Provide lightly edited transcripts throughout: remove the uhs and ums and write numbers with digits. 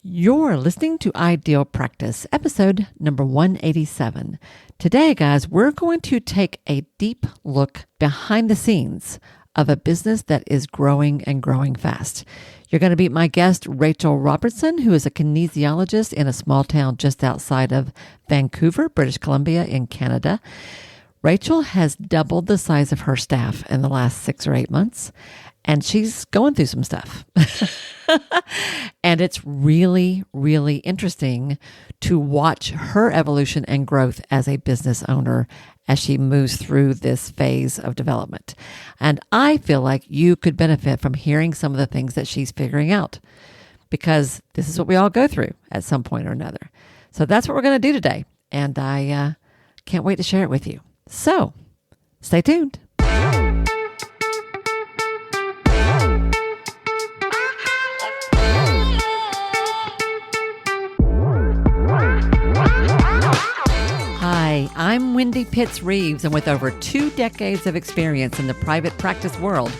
You're listening to Ideal Practice, episode number 187. Today, guys, we're going to take a deep look behind the scenes of a business that is growing and growing fast. You're going to meet my guest, Rachel Robertson, who is a kinesiologist in a small town just outside of Vancouver, British Columbia in Canada. Rachel has doubled the size of her staff in the last 6 or 8 months, and she's going through some stuff. And it's really, really interesting to watch her evolution and growth as a business owner as she moves through this phase of development. And I feel like you could benefit from hearing some of the things that she's figuring out, because this is what we all go through at some point or another. So that's what we're going to do today. And I can't wait to share it with you. So stay tuned. Hi, I'm Wendy Pitts-Reeves, and with over 2 decades of experience in the private practice world,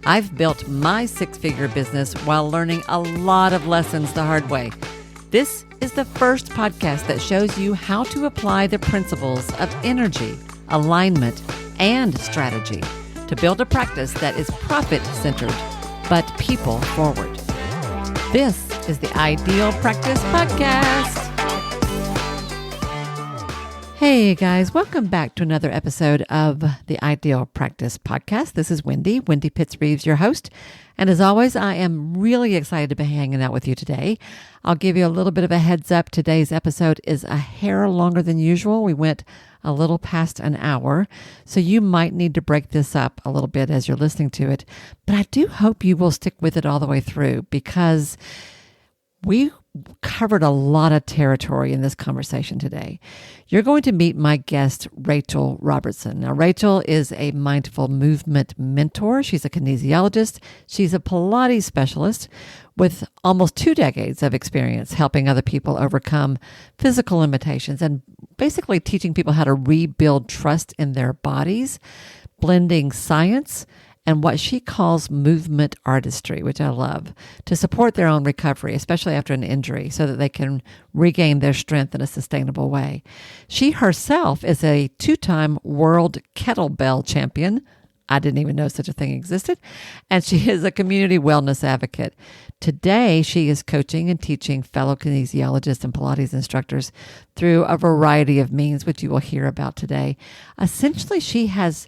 I've built my 6-figure business while learning a lot of lessons the hard way. This is the first podcast that shows you how to apply the principles of energy, alignment, and strategy to build a practice that is profit-centered, but people-forward. This is the Ideal Practice Podcast. Hey guys, welcome back to another episode of the Ideal Practice Podcast. This is Wendy Pitts-Reeves, your host. And as always, I am really excited to be hanging out with you today. I'll give you a little bit of a heads up. Today's episode is a hair longer than usual. We went a little past an hour, so you might need to break this up a little bit as you're listening to it. But I do hope you will stick with it all the way through, because we covered a lot of territory in this conversation today. You're going to meet my guest, Rachel Robertson. Now, Rachel is a mindful movement mentor. She's a kinesiologist. She's a Pilates specialist with almost 2 decades of experience helping other people overcome physical limitations and basically teaching people how to rebuild trust in their bodies, blending science and what she calls movement artistry, which I love, to support their own recovery, especially after an injury, so that they can regain their strength in a sustainable way. She herself is a 2-time world kettlebell champion. I didn't even know such a thing existed. And she is a community wellness advocate. Today, she is coaching and teaching fellow kinesiologists and Pilates instructors through a variety of means, which you will hear about today. Essentially, she has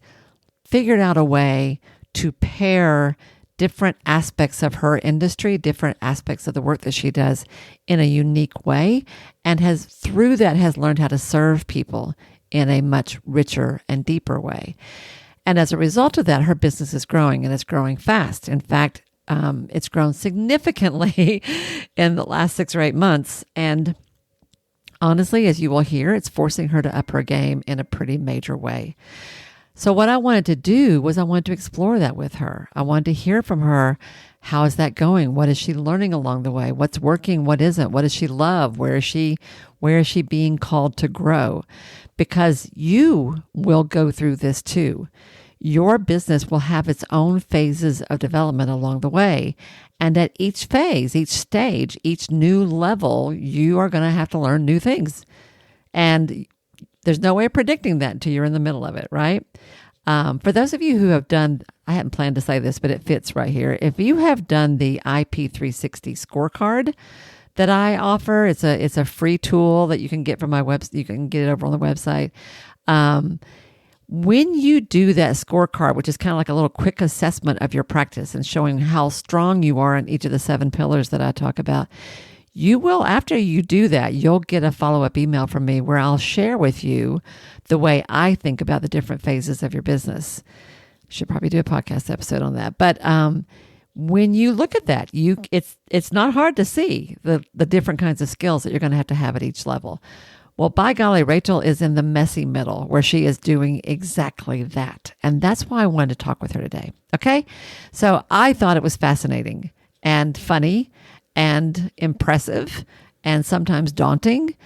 figured out a way to pair different aspects of her industry, different aspects of the work that she does in a unique way, and has learned how to serve people in a much richer and deeper way. And as a result of that, her business is growing, and it's growing fast. In fact, it's grown significantly in the last 6 or 8 months. And honestly, as you will hear, it's forcing her to up her game in a pretty major way. So what I wanted to do was I wanted to explore that with her. I wanted to hear from her. How is that going? What is she learning along the way? What's working? What isn't? What does she love? Where is she being called to grow? Because you will go through this too. Your business will have its own phases of development along the way. And at each phase, each stage, each new level, you are going to have to learn new things. And there's no way of predicting that until you're in the middle of it, right? For those of you who have done, I hadn't planned to say this, but it fits right here. If you have done the IP360 scorecard that I offer, it's a free tool that you can get from my website. You can get it over on the website. When you do that scorecard, which is kind of like a little quick assessment of your practice and showing how strong you are in each of the 7 pillars that I talk about, you will, after you do that, you'll get a follow-up email from me where I'll share with you the way I think about the different phases of your business. Should probably do a podcast episode on that. But when you look at that, it's not hard to see the different kinds of skills that you're going to have at each level. Well, by golly, Rachel is in the messy middle where she is doing exactly that. And that's why I wanted to talk with her today. Okay? So I thought it was fascinating and funny and impressive and sometimes daunting.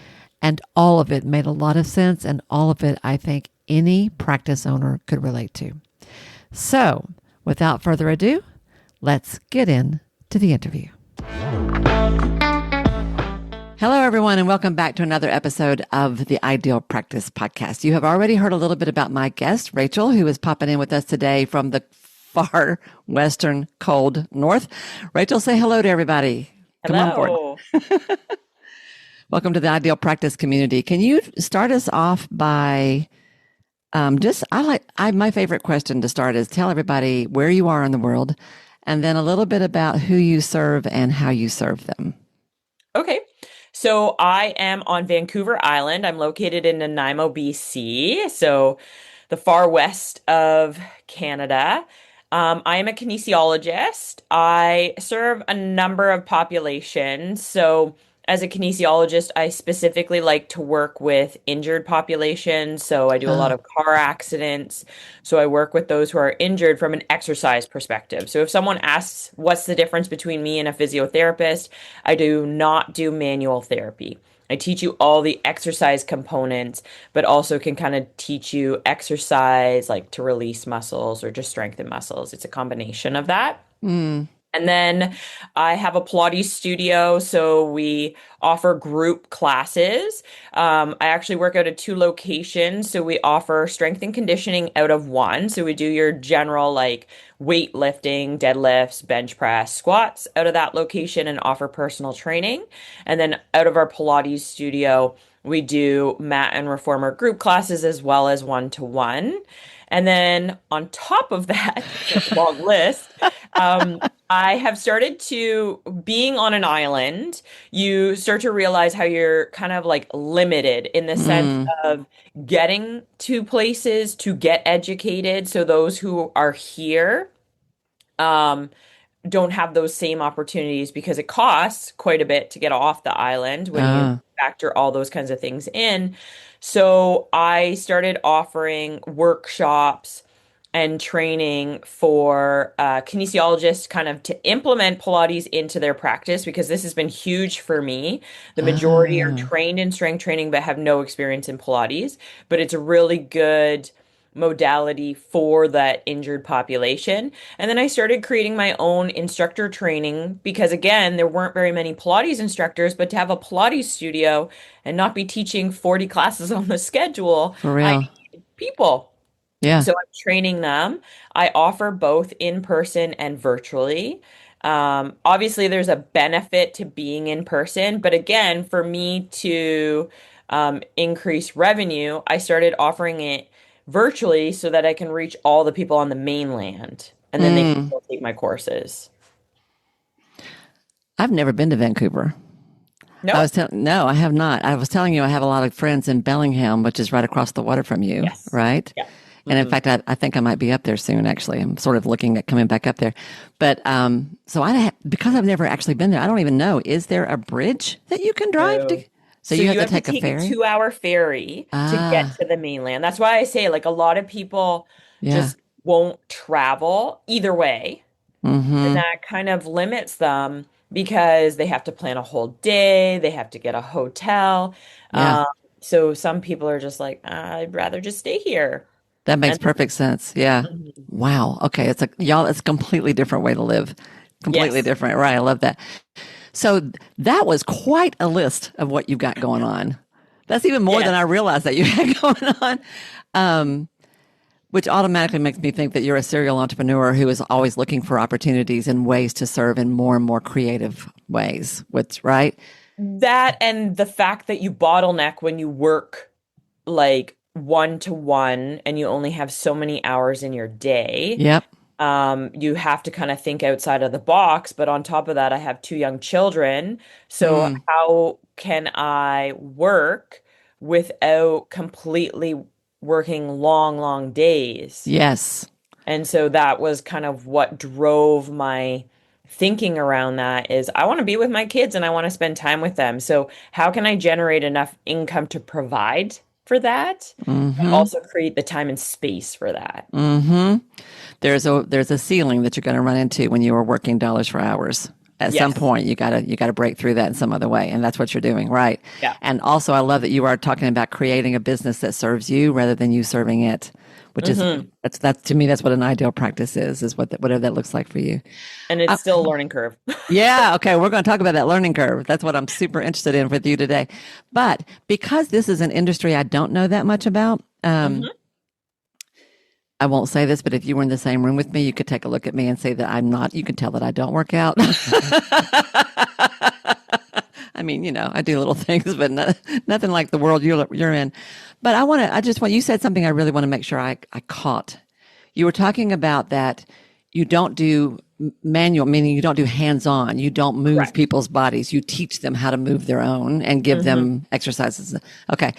And all of it made a lot of sense. And all of it, I think any practice owner could relate to. So without further ado, let's get into the interview. Hello, everyone, and welcome back to another episode of the Ideal Practice Podcast. You have already heard a little bit about my guest, Rachel, who is popping in with us today from the far western cold north. Rachel, say hello to everybody. Come on board. Welcome to the Ideal Practice community. Can you start us off by my favorite question to start is tell everybody where you are in the world and then a little bit about who you serve and how you serve them. Okay. So I am on Vancouver Island. I'm located in Nanaimo, BC, so the far west of Canada. I am a kinesiologist. I serve a number of populations. So as a kinesiologist, I specifically like to work with injured populations. So I do a lot of car accidents. So I work with those who are injured from an exercise perspective. So if someone asks what's the difference between me and a physiotherapist, I do not do manual therapy. I teach you all the exercise components, but also can kind of teach you exercise like to release muscles or just strengthen muscles. It's a combination of that. And then I have a Pilates studio, so we offer group classes. I actually work out of 2 locations, so we offer strength and conditioning out of 1. So we do your general like weightlifting, deadlifts, bench press, squats out of that location and offer personal training. And then out of our Pilates studio, we do mat and reformer group classes as well as one-to-one. And then on top of that, it's a long list, I have started to, being on an island, you start to realize how you're kind of like limited in the sense of getting to places to get educated. So those who are here, don't have those same opportunities because it costs quite a bit to get off the island when you factor all those kinds of things in. So I started offering workshops and training for kinesiologists kind of to implement Pilates into their practice because this has been huge for me. The majority are trained in strength training but have no experience in Pilates, but it's a really good modality for that injured population. And then I started creating my own instructor training because again, there weren't very many Pilates instructors, but to have a Pilates studio and not be teaching 40 classes on the schedule, For real. I need people. Yeah. So I'm training them. I offer both in person and virtually. Obviously, there's a benefit to being in person, but again, for me to increase revenue, I started offering it virtually so that I can reach all the people on the mainland and then they can still take my courses. I've never been to Vancouver. No. No, I have not. I was telling you I have a lot of friends in Bellingham, which is right across the water from you, Yes. right? Yeah. And in fact, I think I might be up there soon, actually. I'm sort of looking at coming back up there. But so because I've never actually been there, I don't even know. Is there a bridge that you can drive to? So you have to take a ferry? A 2-hour ferry to get to the mainland. That's why I say like a lot of people just won't travel either way. And that kind of limits them because they have to plan a whole day. They have to get a hotel. So some people are just like, I'd rather just stay here. That makes perfect sense. Yeah. Wow. Okay. It's a completely different way to live. Completely different. Right. I love that. So that was quite a list of what you've got going on. That's even more than I realized that you had going on, which automatically makes me think that you're a serial entrepreneur who is always looking for opportunities and ways to serve in more and more creative ways. Right? That and the fact that you bottleneck when you work like one-to-one and you only have so many hours in your day. Yep. You have to kind of think outside of the box. But on top of that, I have 2 young children. So how can I work without completely working long, long days? Yes. And so that was kind of what drove my thinking around that is I want to be with my kids and I want to spend time with them. So how can I generate enough income to provide for that, but also create the time and space for that? There's a ceiling that you're going to run into when you are working dollars for hours. At some point, you gotta break through that in some other way, and that's what you're doing, right? Yeah. And also, I love that you are talking about creating a business that serves you rather than you serving it, which is Hmm. that's to me that's what an ideal practice is whatever that looks like for you. And it's Uh, still a learning curve. yeah, okay, we're going to talk about that learning curve. That's what I'm super interested in with you today. But because this is an industry I don't know that much about, Hmm. I won't say this, but if you were in the same room with me, you could take a look at me and say that I'm not. You can tell that I don't work out. I mean, I do little things, but nothing like the world you're in. But I just want, you said something I really want to make sure I caught. You were talking about that you don't do manual, meaning you don't do hands on. You don't move Correct. people's bodies. You teach them how to move their own and give Hmm. them exercises. Okay.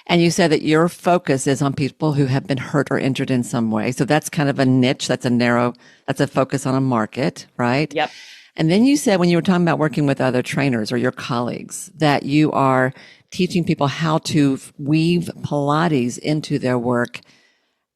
And you said that your focus is on people who have been hurt or injured in some way. So that's kind of a niche. That's a focus on a market, right? Yep. And then you said when you were talking about working with other trainers or your colleagues that you are teaching people how to weave Pilates into their work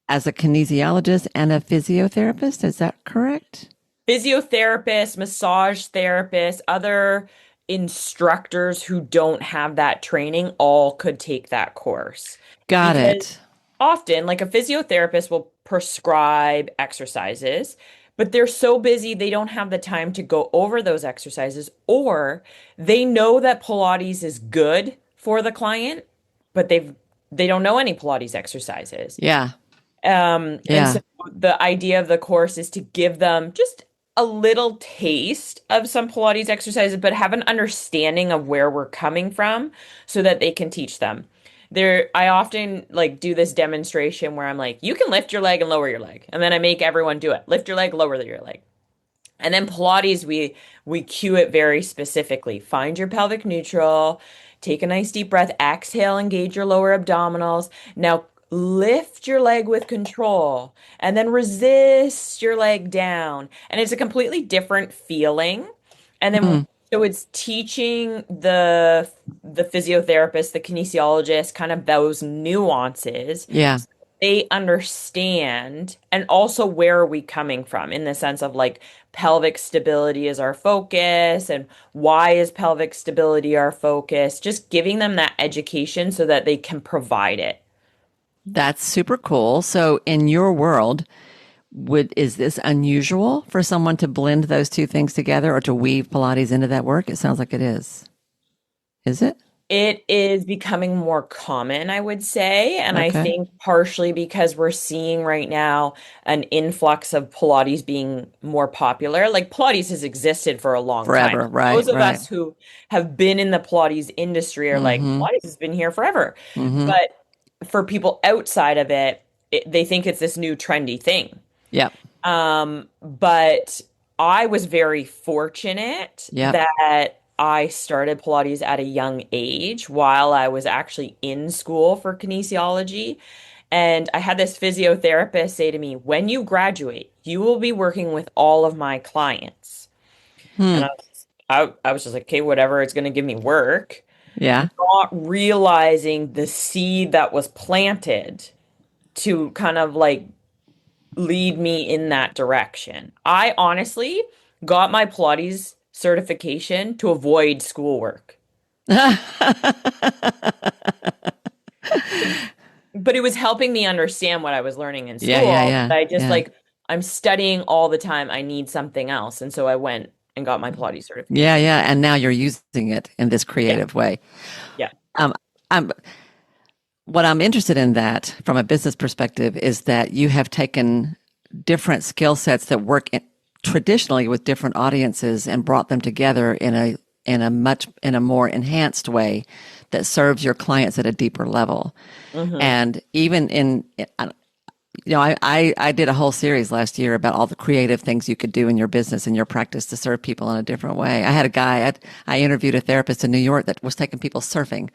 as a kinesiologist and a physiotherapist. Is that correct? Physiotherapists, massage therapists, other instructors who don't have that training all could take that course. Got Because it. often, like a physiotherapist will prescribe exercises, but they're so busy they don't have the time to go over those exercises, or they know that Pilates is good for the client, but they don't know any Pilates exercises. Yeah. And Yeah. so the idea of the course is to give them just a little taste of some Pilates exercises, but have an understanding of where we're coming from so that they can teach them. I often like do this demonstration where I'm like, you can lift your leg and lower your leg. And then I make everyone do it. Lift your leg, lower your leg. And then Pilates, we cue it very specifically. Find your pelvic neutral, take a nice deep breath, exhale, engage your lower abdominals. Now lift your leg with control and then resist your leg down. And it's a completely different feeling. And then Hmm. so it's teaching the physiotherapist, the kinesiologist, kind of those nuances Yeah. they understand and also where are we coming from in the sense of like pelvic stability is our focus and why is pelvic stability our focus just giving them that education so that they can provide it. That's super cool. So in your world, is this unusual for someone to blend those two things together or to weave Pilates into that work? It sounds like it is. Is it? It is becoming more common, I would say. And I Okay. think partially because we're seeing right now an influx of Pilates being more popular. Like Pilates has existed for a long time. Forever. Right. Those of Right. us who have been in the Pilates industry are like, Mm-hmm. Pilates has been here forever. Mm-hmm. But for people outside of it, they think it's this new trendy thing. Yep. But I was very fortunate Yep. that I started Pilates at a young age while I was actually in school for kinesiology. And I had this physiotherapist say to me, when you graduate, you will be working with all of my clients. And Hmm. I was just like, okay, whatever, it's going to give me work, Yeah. not realizing the seed that was planted to kind of like lead me in that direction. I honestly got my Pilates certification to avoid schoolwork, but it was helping me understand what I was learning in Yeah. Yeah. school. Yeah. I just Yeah. like, I'm studying all the time. I need something else. And so I went and got my Pilates Yeah. certification. Yeah. And now you're using it in this Yeah. creative way. Yeah. Um, I'm what I'm interested in that from a business perspective is that you have taken different skill sets that work traditionally with different audiences and brought them together in a more enhanced way that serves your clients at a deeper level. Hmm. And even I did a whole series last year about all the creative things you could do in your business and your practice to serve people in a different way. I had a guy, I interviewed a therapist in New York that was taking people surfing.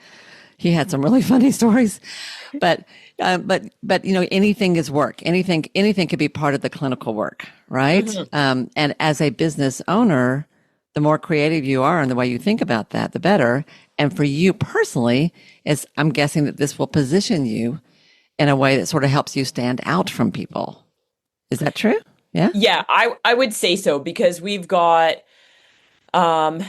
He had some really funny stories, but anything is work. Anything could be part of the clinical work, right? Hmm. And as a business owner, the more creative you are in the way you think about that, the better. And for you personally, is I'm guessing that this will position you in a way that sort of helps you stand out from people. Is that true? Yeah. Yeah, I would say so because we've got um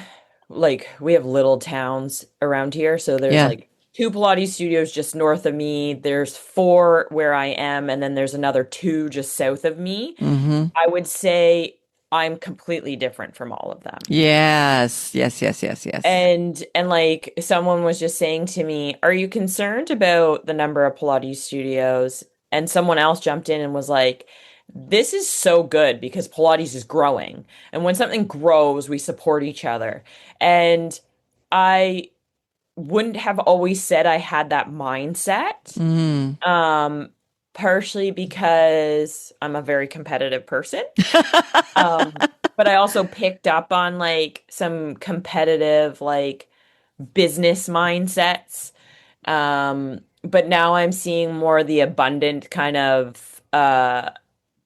like we have little towns around here, so there's Yeah. like two Pilates studios just north of me. There's four where I am, and then there's another two just south of me. Mm-hmm. I would say I'm completely different from all of them. Yes, yes, yes, yes, yes. And like someone was just saying to me, "Are you concerned about the number of Pilates studios?" And someone else jumped in and was like, "This is so good because Pilates is growing. And when something grows, we support each other." And I wouldn't have always said I had that mindset. Mm. Um, Partially because I'm a very competitive person. Um, but I also picked up on like some competitive like business mindsets. But now I'm seeing more the abundant kind of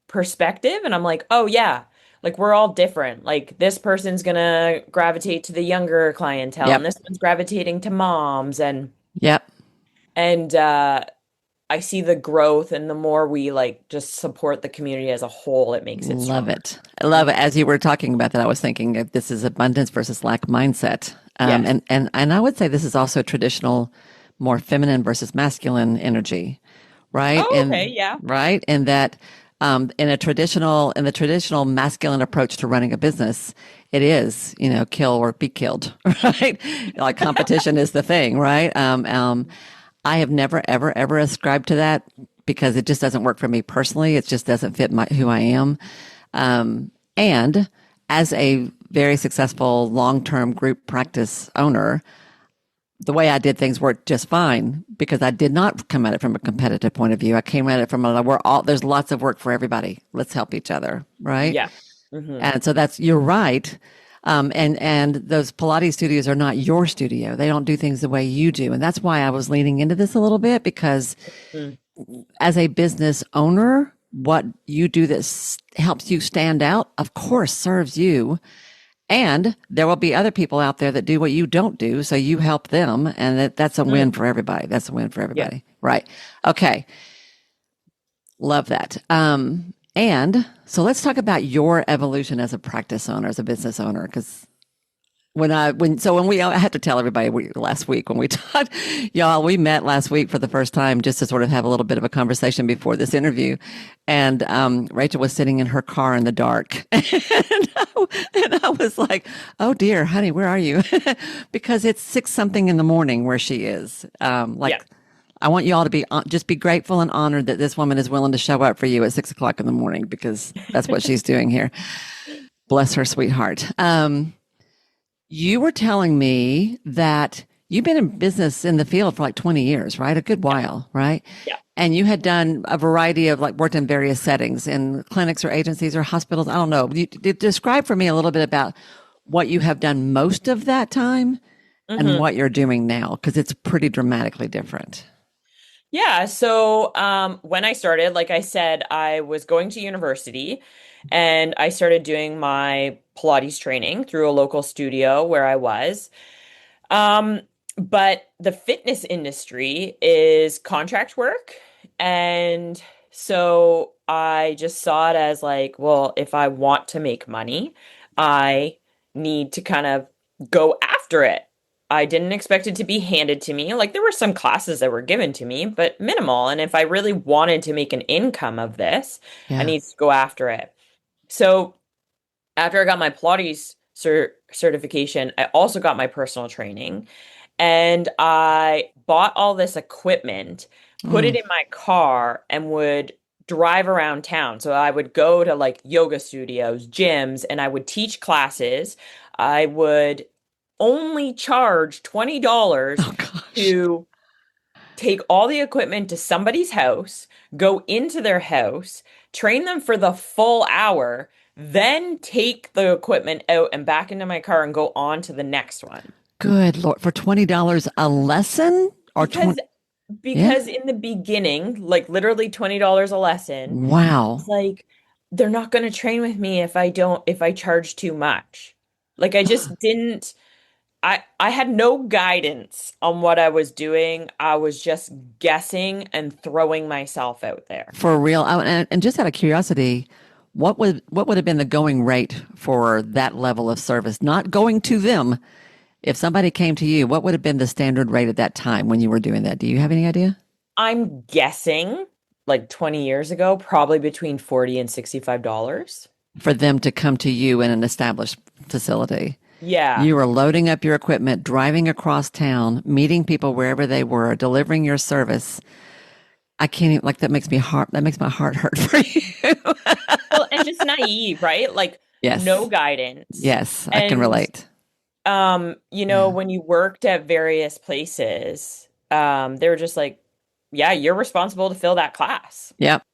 perspective, and I'm like, oh yeah, like we're all different. Like this person's gonna gravitate to the younger clientele, and Yep, this one's gravitating to moms, yep. and I see the growth, and the more we like just support the community as a whole, it makes it Love stronger. it. I love Mhm. it. As you were talking about that, I was thinking that this is abundance versus lack mindset. Yes. And I would say this is also traditional, more feminine versus masculine energy, right? Oh, okay. And Yeah. right, and that in the traditional masculine approach to running a business, it is, kill or be killed, right? Like competition is the thing, right? I have never, ever, ever ascribed to that because it just doesn't work for me personally. It just doesn't fit who I am. And as a very successful long-term group practice owner, the way I did things worked just fine because I did not come at it from a competitive point of view. I came at it from there's lots of work for everybody. Let's help each other. Right. Yeah. Hmm. And so you're right. And those Pilates studios are not your studio. They don't do things the way you do. And that's why I was leaning into this a little bit because as a business owner, what you do that helps you stand out, of course, serves you. And there will be other people out there that do what you don't do. So you help them. And that's a win for everybody. That's a win for Yeah. everybody. Right. Okay. Love that. And so let's talk about your evolution as a practice owner, as a business owner, because I had to tell everybody last week when we taught y'all, we met last week for the first time just to sort of have a little bit of a conversation before this interview. And Rachel was sitting in her car in the dark. And I was like, oh dear, honey, where are you? Because it's 6 something in the morning where she is. Yeah. I want you all to just be grateful and honored that this woman is willing to show up for you at 6 o'clock in the morning because that's what she's doing here. Bless her sweetheart. You were telling me that you've been in business in the field for like 20 years, right? A good while, right? Yeah. And you had done a variety of worked in various settings in clinics or agencies or hospitals. I don't know. Describe for me a little bit about what you have done most of that time and Hmm. what you're doing now, because it's pretty dramatically different. Yeah. So, when I started, like I said, I was going to university and I started doing my Pilates training through a local studio where I was. Um, but the fitness industry is contract work. And so I just saw it as like, well, if I want to make money, I need to kind of go after it. I didn't expect it to be handed to me. Like there were some classes that were given to me, but minimal. And if I really wanted to make an income of this, I Yeah. need to go after it. So after I got my Pilates certification, I also got my personal training and I bought all this equipment, put it Mm. in my car, and would drive around town. So I would go to like yoga studios, gyms, and I would teach classes. I would only charge $20 Oh gosh. to take all the equipment to somebody's house, go into their house, train them for the full hour, then take the equipment out and back into my car and go on to the next one. Good Lord. For $20 a lesson or Because 20? Yeah. because in the beginning, like literally $20 a lesson, it's Wow. like they're not going to train with me if I charge too much. Like I just didn't I had no guidance on what I was doing. I was just guessing and throwing myself out there. For real. And just out of curiosity, what would have been the going rate for that level of service? Not going to them. if somebody came to you, what would have been the standard rate at that time when you were doing that? Do you have any idea? I'm guessing like 20 years ago, probably between 40 and $65. For them to come to you in an established facility. Yeah. You were loading up your equipment, driving across town, meeting people wherever they were, delivering your service. I can't even, like, that makes my heart hurt for you. Well, and just naive, right? Like no Yes. guidance. Yes, I can And relate. Yeah. when you worked at various places, they were just like, yeah, you're responsible to fill that class, Yep.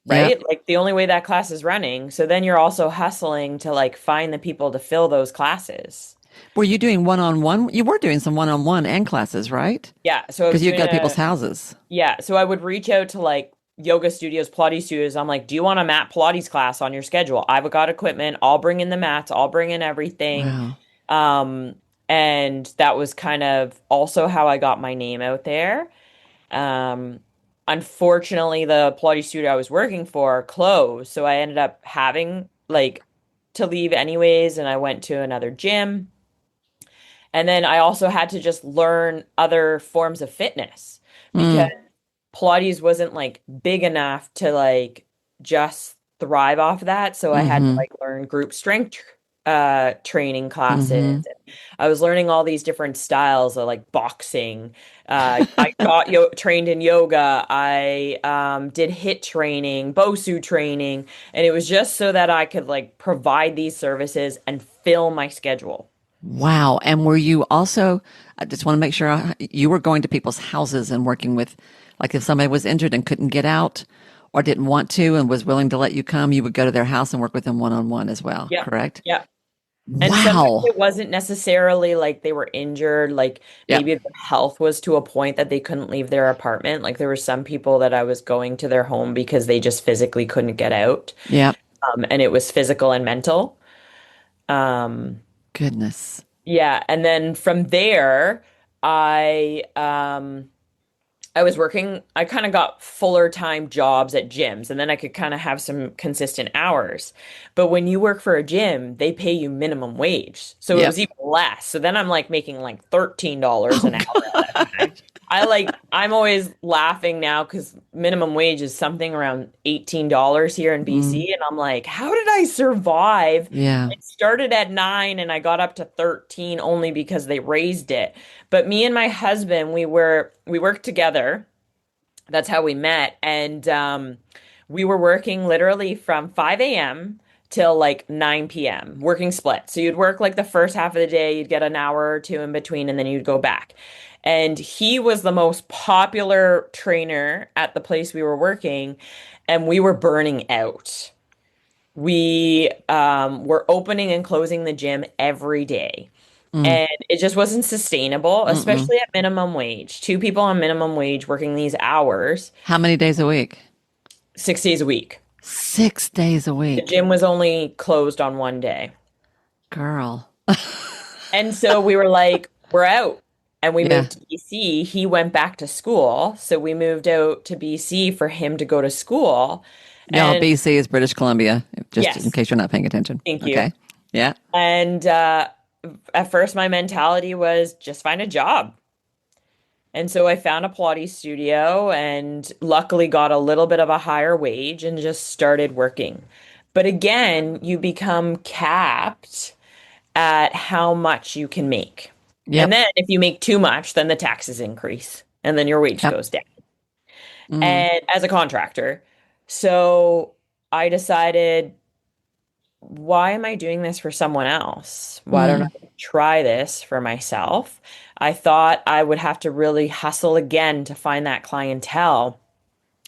Yep. right? Like the only way that class is running. So then you're also hustling to like find the people to fill those classes. Were you doing one-on-one? You were doing some one-on-one and classes, right? Yeah. So I Because was you doing go to people's houses. yeah. So I would reach out to like yoga studios, Pilates studios. I'm like, do you want a mat Pilates class on your schedule? I've got equipment. I'll bring in the mats. I'll bring in everything. Wow. Um, and that was kind of also how I got my name out there. Um, Unfortunately, the Pilates studio I was working for closed, so I ended up having like to leave anyways, and I went to another gym. And then I also had to just learn other forms of fitness because Mm. Pilates wasn't like big enough to like just thrive off that. So I had to Mm-hmm. like learn group strength training classes. Mm-hmm. I was learning all these different styles of like boxing. I got trained in yoga. I did HIIT training, BOSU training, and it was just so that I could like provide these services and fill my schedule. Wow. And were you also, I just want to make sure you were going to people's houses and working with, like if somebody was injured and couldn't get out or didn't want to and was willing to let you come, you would go to their house and work with them one-on-one as well, Yeah. correct? Yeah. And sometimes Wow. it wasn't necessarily like they were injured, like Yep. maybe their health was to a point that they couldn't leave their apartment. Like there were some people that I was going to their home because they just physically couldn't get out. Yep. And it was physical and mental. Um, Goodness. yeah, and then from there, I um I was working, I kind of got fuller time jobs at gyms and then I could kind of have some consistent hours. But when you work for a gym, they pay you minimum wage. So it Yep. was even less. So then I'm like making like $13 Oh, an hour at that time. God. I'm always laughing now because minimum wage is something around $18 here in Mm. BC. And I'm like, how did I survive? Yeah. It started at 9 and I got up to 13 only because they raised it. But me and my husband, we worked together. That's how we met. And we were working literally from 5 a.m. till like 9 p.m., working split. So you'd work like the first half of the day, you'd get an hour or two in between, and then you'd go back. And he was the most popular trainer at the place we were working, and we were burning out. We were opening and closing the gym every day. Mm. And it just wasn't sustainable, Mm-mm. especially at minimum wage. Two people on minimum wage working these hours, How many days a week? 6 days a week. 6 days a The week. gym was only closed on one day. Girl. And so we were like, we're out. And we Yeah. moved to BC. He went back to school. So we moved out to BC for him to go to school. Y'all, And BC is British Columbia, just in yes, case you're not paying attention. thank you. Okay. Yeah. And at first, my mentality was just find a job. And so I found a Pilates studio and luckily got a little bit of a higher wage and just started working. But again, you become capped at how much you can make. And Yep. then if you make too much, then the taxes increase and then your wage Yep. goes down. Mm. And as a contractor, so I decided, why am I doing this for someone else? Why don't I Mm. try this for myself? I thought I would have to really hustle again to find that clientele.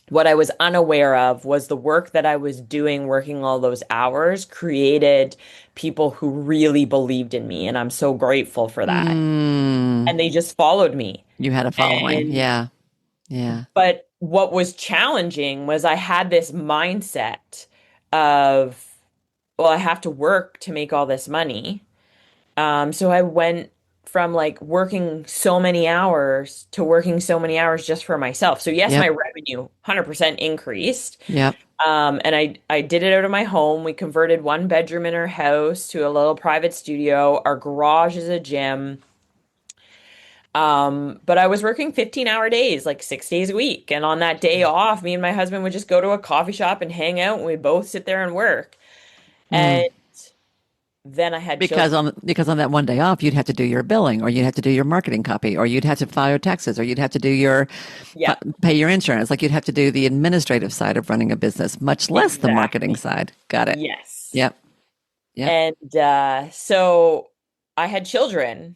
What I was unaware of was the work that I was doing, working all those hours, created people who really believed in me. And I'm so grateful for that. Mm. And they just followed me. You had a following. And, Yeah. Yeah. but what was challenging was I had this mindset of, well, I have to work to make all this money. So I went from like working so many hours to working so many hours just for myself. So yes, my Yep. revenue 100% increased. Yep. And I did it out of my home. We converted one bedroom in our house to a little private studio. Our garage is a gym. But I was working 15-hour days, like 6 days a week. And on that day off, me and my husband would just go to a coffee shop and hang out, and we'd both sit there and work. And Mm. then I had Because children. on that one day off, you'd have to do your billing, or you'd have to do your marketing copy, or you'd have to file your taxes, or you'd have to do your Yeah, pay your insurance. Like you'd have to do the administrative side of running a business, much less the marketing exactly. side. Got it. Yes. Yep. Yep. And so I had children,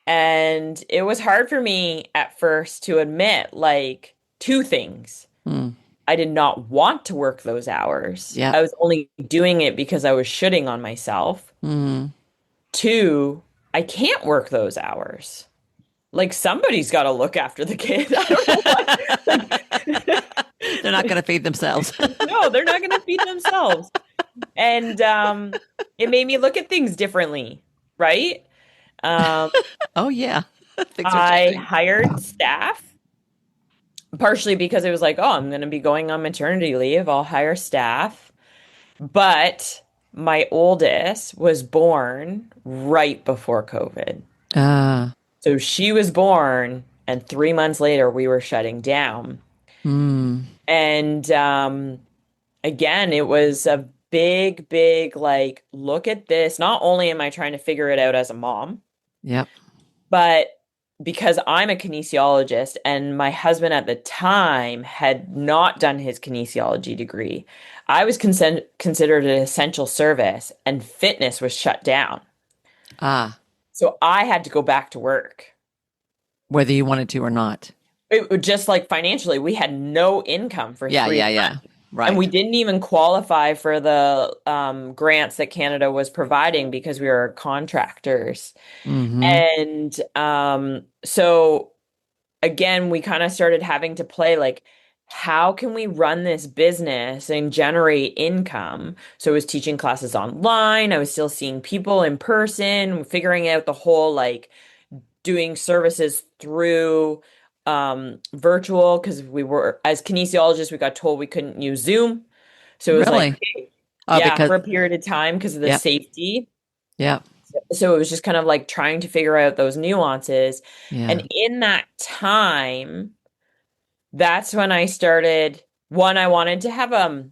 and it was hard for me at first to admit like two things. Mm. I did not want to work those hours. Yep. I was only doing it because I was shitting on myself. Mm. Two, I can't work those hours. Like somebody's got to look after the kid. I don't know what. They're not going to feed themselves. No, they're not going to feed themselves. And it made me look at things differently, right? Um, Oh yeah, things are I changing. hired staff partially because it was like, oh, I'm going to be going on maternity leave. I'll hire staff. But my oldest was born right before COVID. Ah. So she was born, and 3 months later, we were shutting down. Mm. And again, it was a big, big, like, look at this. Not only am I trying to figure it out as a mom, Yep. but because I'm a kinesiologist and my husband at the time had not done his kinesiology degree, I was considered an essential service and fitness was shut down. Ah. So I had to go back to work. Whether you wanted to or not. Just like financially, we had no income for Yeah. three Yeah. Yeah. months. And we Right. didn't even qualify for the grants that Canada was providing because we were contractors. Mm-hmm. And so again, we kind of started having to play like, how can we run this business and generate income? So I was teaching classes online. I was still seeing people in person, figuring out the whole like doing services through virtual because we were, as kinesiologists, we got told we couldn't use Zoom. So it was like, Really? okay, Oh, yeah, because for a period of time because of the yep. safety. Yep. So it was just kind of like trying to figure out those nuances. Yeah. And in that time, that's when I started, one, I wanted to have a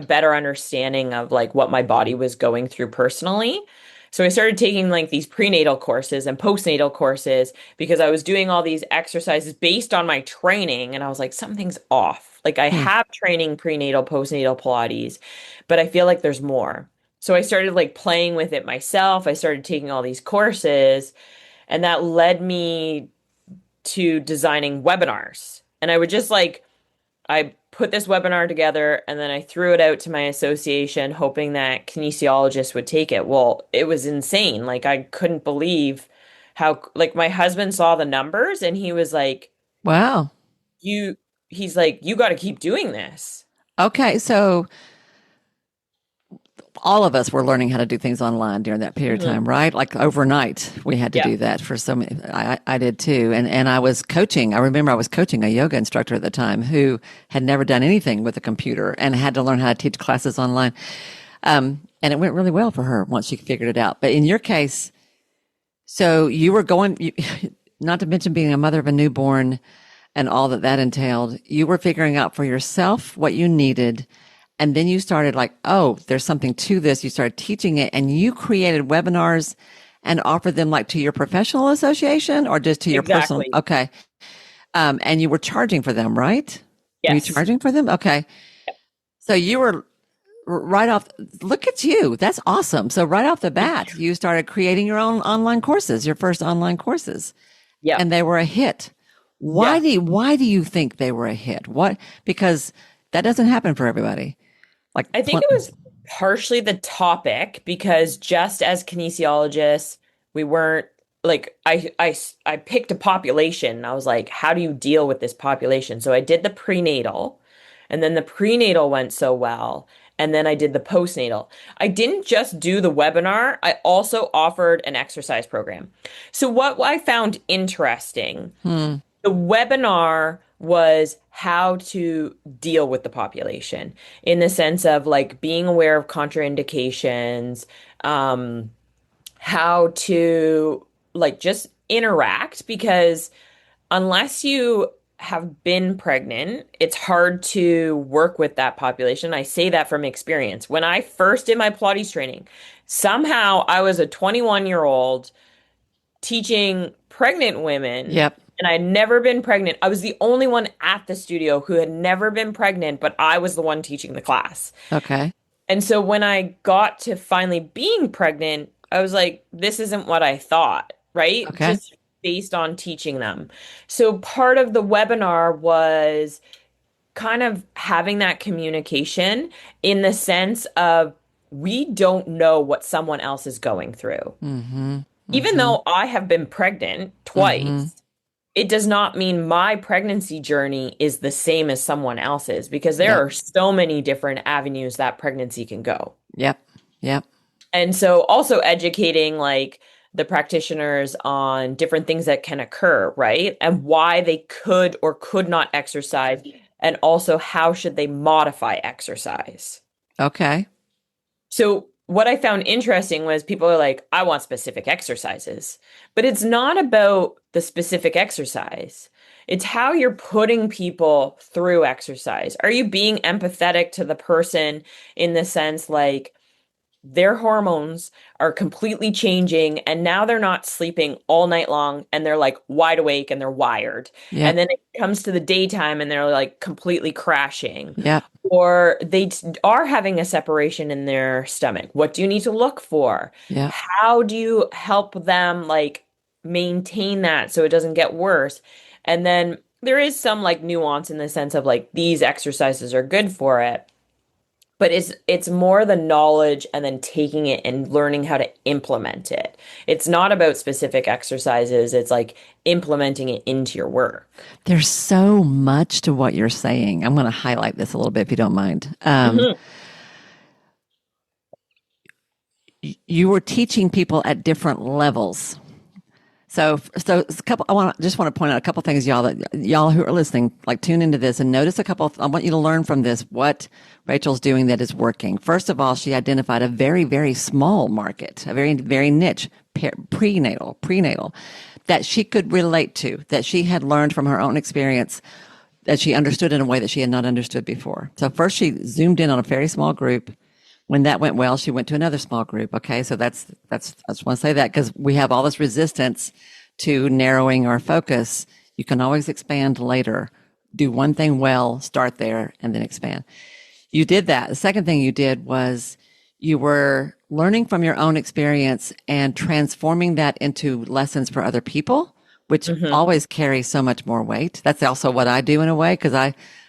better understanding of like what my body was going through personally. So I started taking like these prenatal courses and postnatal courses because I was doing all these exercises based on my training and I was like something's off. Like I Hmm. have training prenatal, postnatal Pilates, but I feel like there's more. So I started like playing with it myself. I started taking all these courses and that led me to designing webinars. And I would just like I put this webinar together and then I threw it out to my association, hoping that kinesiologists would take it. Well, it was insane. Like, I couldn't believe how, like, my husband saw the numbers and he was like, Wow. you, he's like, you got to keep doing this. Okay. So all of us were learning how to do things online during that period of Mhm. time, right? Like overnight, we had to Yeah. do that for so many. I did too. And I was coaching. I remember I was coaching a yoga instructor at the time who had never done anything with a computer and had to learn how to teach classes online. And it went really well for her once she figured it out. But in your case, so you were going, not to mention being a mother of a newborn and all that that entailed, you were figuring out for yourself what you needed. And then you started like, oh, there's something to this. You started teaching it and you created webinars and offered them like to your professional association or just to your personal. Exactly. Okay. And you were charging for them, right? Were you Yes. charging for them? Okay. So you were right off. Look at you. That's awesome. So right off the Thank bat, you. you started creating your own online courses, your first online courses, Yeah. and they were a hit. Yeah. Why do you think they were a hit? What? Because that doesn't happen for everybody. Like, I think it was partially the topic because just as kinesiologists, we weren't like I picked a population. And I was like, how do you deal with this population? So I did the prenatal, and then the prenatal went so well, and then I did the postnatal. I didn't just do the webinar, I also offered an exercise program. So what I found interesting, hmm, the webinar was how to deal with the population in the sense of like being aware of contraindications, how to like just interact because unless you have been pregnant, it's hard to work with that population. I say that from experience. When I first did my Pilates training, somehow I was a 21-year-old teaching pregnant women, Yep. and I had never been pregnant. I was the only one at the studio who had never been pregnant, but I was the one teaching the class. Okay. And so when I got to finally being pregnant, I was like, this isn't what I thought, right? Okay. Just based on teaching them. So part of the webinar was kind of having that communication in the sense of we don't know what someone else is going through. Mm-hmm. Even Mm-hmm. though I have been pregnant Mm-hmm. twice, it does not mean my pregnancy journey is the same as someone else's because there Yep. are so many different avenues that pregnancy can go. Yep. Yep. And so also educating like the practitioners on different things that can occur, right? And why they could or could not exercise, and also how should they modify exercise. Okay. So what I found interesting was people are like, I want specific exercises, but it's not about the specific exercise. It's how you're putting people through exercise. Are you being empathetic to the person in the sense like, their hormones are completely changing and now they're not sleeping all night long and they're like wide awake and they're wired. And Yep. then it comes to the daytime and they're like completely crashing. Yep. Or are having a separation in their stomach. What do you need to look for? Yep. How do you help them like maintain that so it doesn't get worse? And then there is some like nuance in the sense of like these exercises are good for it. But it's more the knowledge and then taking it and learning how to implement it. It's not about specific exercises. It's like implementing it into your work. There's so much to what you're saying. I'm going to highlight this a little bit if you don't mind. Mhm. You were teaching people at different levels. So it's a couple. Just want to point out a couple things, y'all who are listening, like tune into this and notice a couple. I want you to learn from this what Rachel's doing that is working. First of all, she identified a very, very small market, a very, very niche prenatal that she could relate to, that she had learned from her own experience, that she understood in a way that she had not understood before. So first, she zoomed in on a very small group. When that went well, she went to another small group. Okay. So I just want to say that because we have all this resistance to narrowing our focus. You can always expand later. Do one thing well, start there, and then expand. You did that. The second thing you did was you were learning from your own experience and transforming that into lessons for other people, which Mhm. always carries so much more weight. That's also what I do in a way because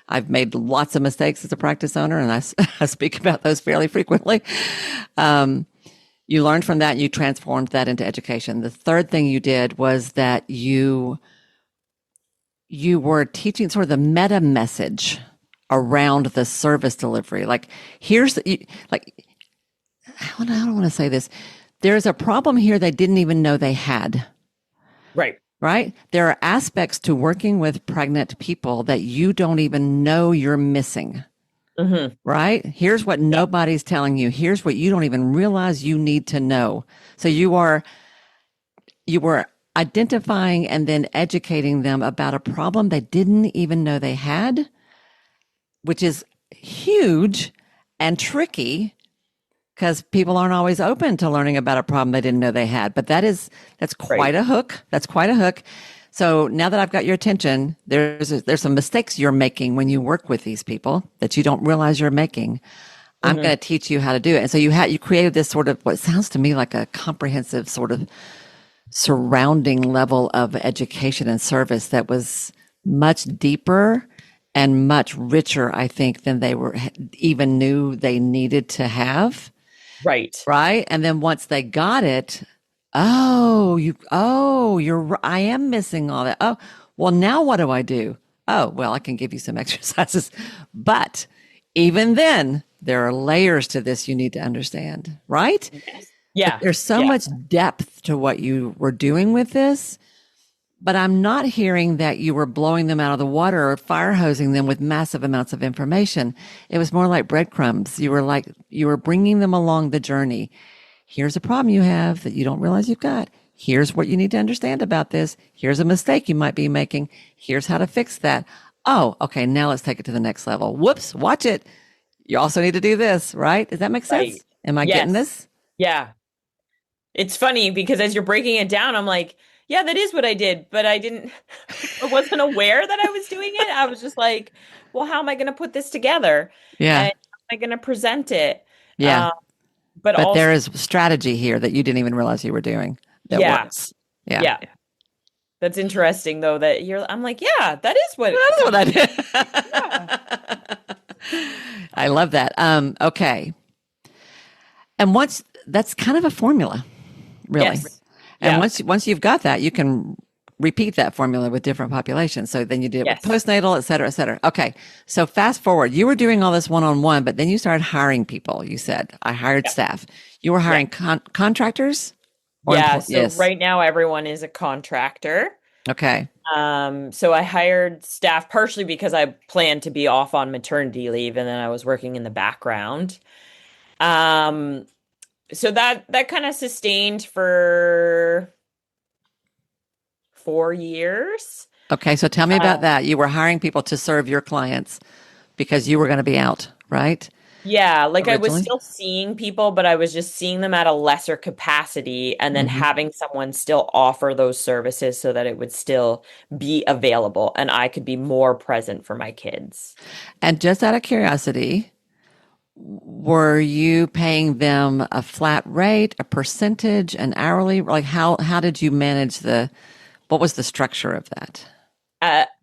I've made lots of mistakes as a practice owner, and I speak about those fairly frequently. You learned from that, and you transformed that into education. The third thing you did was that you were teaching sort of the meta message around the service delivery. Like, I don't want to say this. There's a problem here they didn't even know they had. Right. Right? There are aspects to working with pregnant people that you don't even know you're missing. Mhm. Right? Here's what nobody's telling you. Here's what you don't even realize you need to know. So you were identifying and then educating them about a problem they didn't even know they had, which is huge and tricky because people aren't always open to learning about a problem they didn't know they had. But that's Right. quite a hook. That's quite a hook. So now that I've got your attention, there's some mistakes you're making when you work with these people that you don't realize you're making. I'm going Mhm. to teach you how to do it. And so you created this sort of what sounds to me like a comprehensive sort of surrounding level of education and service that was much deeper and much richer, I think, than they were even knew they needed to have. Right. Right. And then once they got it, I am missing all that. Oh, well, now what do I do? Oh, well, I can give you some exercises. But even then, there are layers to this you need to understand, right? Yes. Yeah. There's so Yeah. much depth to what you were doing with this, but I'm not hearing that you were blowing them out of the water or fire hosing them with massive amounts of information. It was more like breadcrumbs. You were bringing them along the journey. Here's a problem you have that you don't realize you've got. Here's what you need to understand about this. Here's a mistake you might be making. Here's how to fix that. Oh, okay. Now let's take it to the next level. Whoops. Watch it. You also need to do this, right? Does that make Right. sense? Am I getting Yes. this? Yeah. It's funny because as you're breaking it down, I'm like, yeah, that is what I did, but I didn't, I wasn't aware that I was doing it. I was just like, well, how am I going to put this together? Yeah. And how am I going to present it? Yeah. Um, but But also, there is strategy here that you didn't even realize you were doing that yeah, works. Yeah. yeah. That's interesting though that I'm like, yeah, that is what, That's what I yeah. did. I love that. Okay. And once that's kind of a formula, really. Yes. And Yeah. once you've got that, you can repeat that formula with different populations. So then you did it with Yes. postnatal, et cetera, et cetera. Okay. So fast forward, you were doing all this one-on-one, but then you started hiring people. You said, I hired Yeah. staff. You were Yeah. hiring contractors or Yeah. employees? So Yes. right now everyone is a contractor. Okay. So I hired staff partially because I planned to be off on maternity leave and then I was working in the background. Um, so that kind of sustained for 4 years. Okay. So tell me Uh, about that. You were hiring people to serve your clients because you were going to be out, right? yeah, like I was Originally? still seeing people, but I was just seeing them at a lesser capacity and then Hmm. having someone still offer those services so that it would still be available and I could be more present for my kids. And just out of curiosity, were you paying them a flat rate, a percentage, an hourly? Like how did you manage what was the structure of that?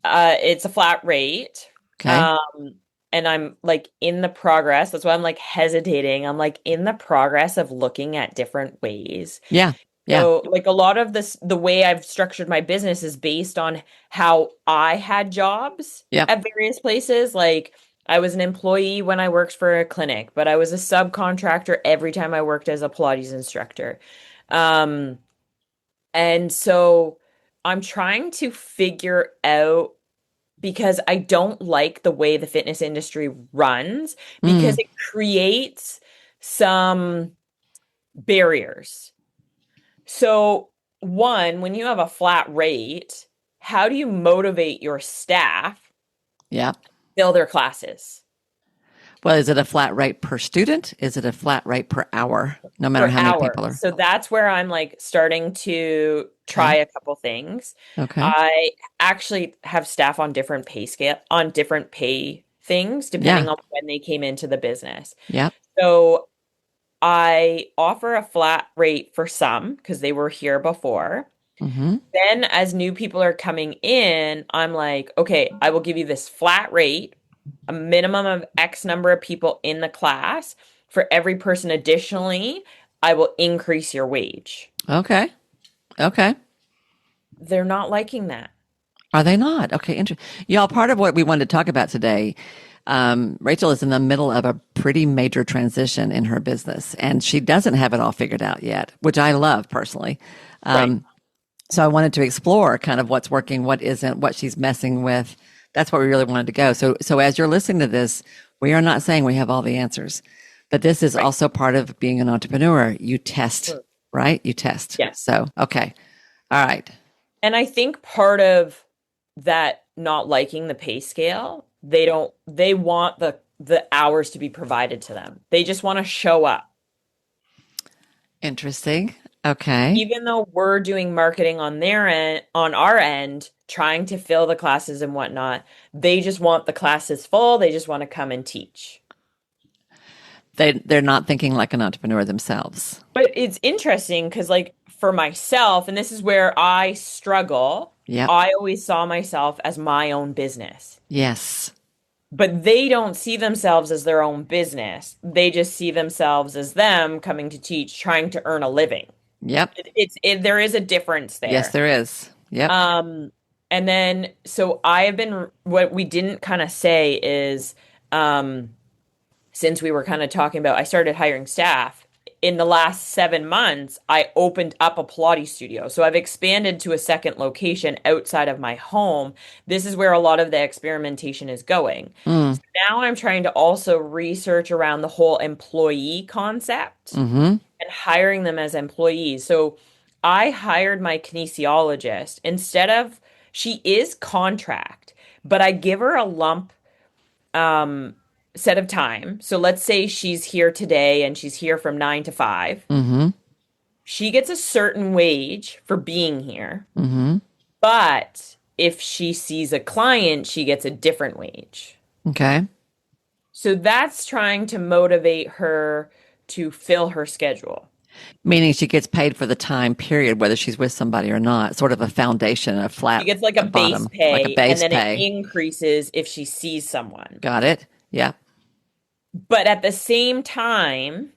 It's a flat rate. Okay. Um, and I'm like in the progress. That's why I'm like hesitating. I'm like in the progress of looking at different ways. Yeah. Yeah. So, like a lot of this, the way I've structured my business is based on how I had jobs Yeah. at various places. Like, I was an employee when I worked for a clinic, but I was a subcontractor every time I worked as a Pilates instructor. Um, and so I'm trying to figure out because I don't like the way the fitness industry runs because Mm, it creates some barriers. So, one, when you have a flat rate, how do you motivate your staff to yeah. fill their classes Well, is it a flat rate per student? Is it a flat rate per hour? No matter per how many hour? people are. So that's where I'm like starting to try Okay. a couple things. Okay. I actually have staff on different pay scale, on different pay things, Yeah. depending on when they came into the business. Yeah. So I offer a flat rate for some because they were here before. Mm-hmm. Then, as new people are coming in, I'm like, okay, I will give you this flat rate, a minimum of X number of people in the class. For every person additionally, I will increase your wage. Okay. Okay. They're not liking that. Are they not? Okay. Interesting. Y'all, part of what we wanted to talk about today, Rachel is in the middle of a pretty major transition in her business, and she doesn't have it all figured out yet, which I love personally. Right. So I wanted to explore kind of what's working, what isn't, what she's messing with. That's what we really wanted to go. So as you're listening to this, we are not saying we have all the answers, but this is Right. also part of being an entrepreneur. You test, Sure. right? You test. Yeah. So, okay. All right. And I think part of that not liking the pay scale, they want the hours to be provided to them. They just want to show up. Interesting. Okay. Even though we're doing marketing on their end, on our end, trying to fill the classes and whatnot, they just want the classes full. They just want to come and teach. They're not thinking like an entrepreneur themselves. But it's interesting because, like, for myself, and this is where I struggle, Yep. I always saw myself as my own business. Yes. But they don't see themselves as their own business. They just see themselves as them coming to teach, trying to earn a living. Yep. There is a difference Yes, there. there is. Yep. And then so I have been what we didn't kind of say is since we were kind of talking about I started hiring staff in the last 7 months, I opened up a Pilates studio. So I've expanded to a second location outside of my home. This is where a lot of the experimentation is going. Mm. So now I'm trying to also research around the whole employee concept Mm-hmm. and hiring them as employees. So I hired my kinesiologist instead of, she is contract, but I give her a lump um set of time. So let's say she's here today and she's here from 9 to 5. Mm-hmm. She gets a certain wage for being here, Mm-hmm. but if she sees a client, she gets a different wage. Okay. So that's trying to motivate her to fill her schedule. Meaning she gets paid for the time period, whether she's with somebody or not, sort of a foundation, a She flat gets like a base bottom, like a pay, and base then it pay. increases if she sees someone. Got it? Yeah. But at the same time,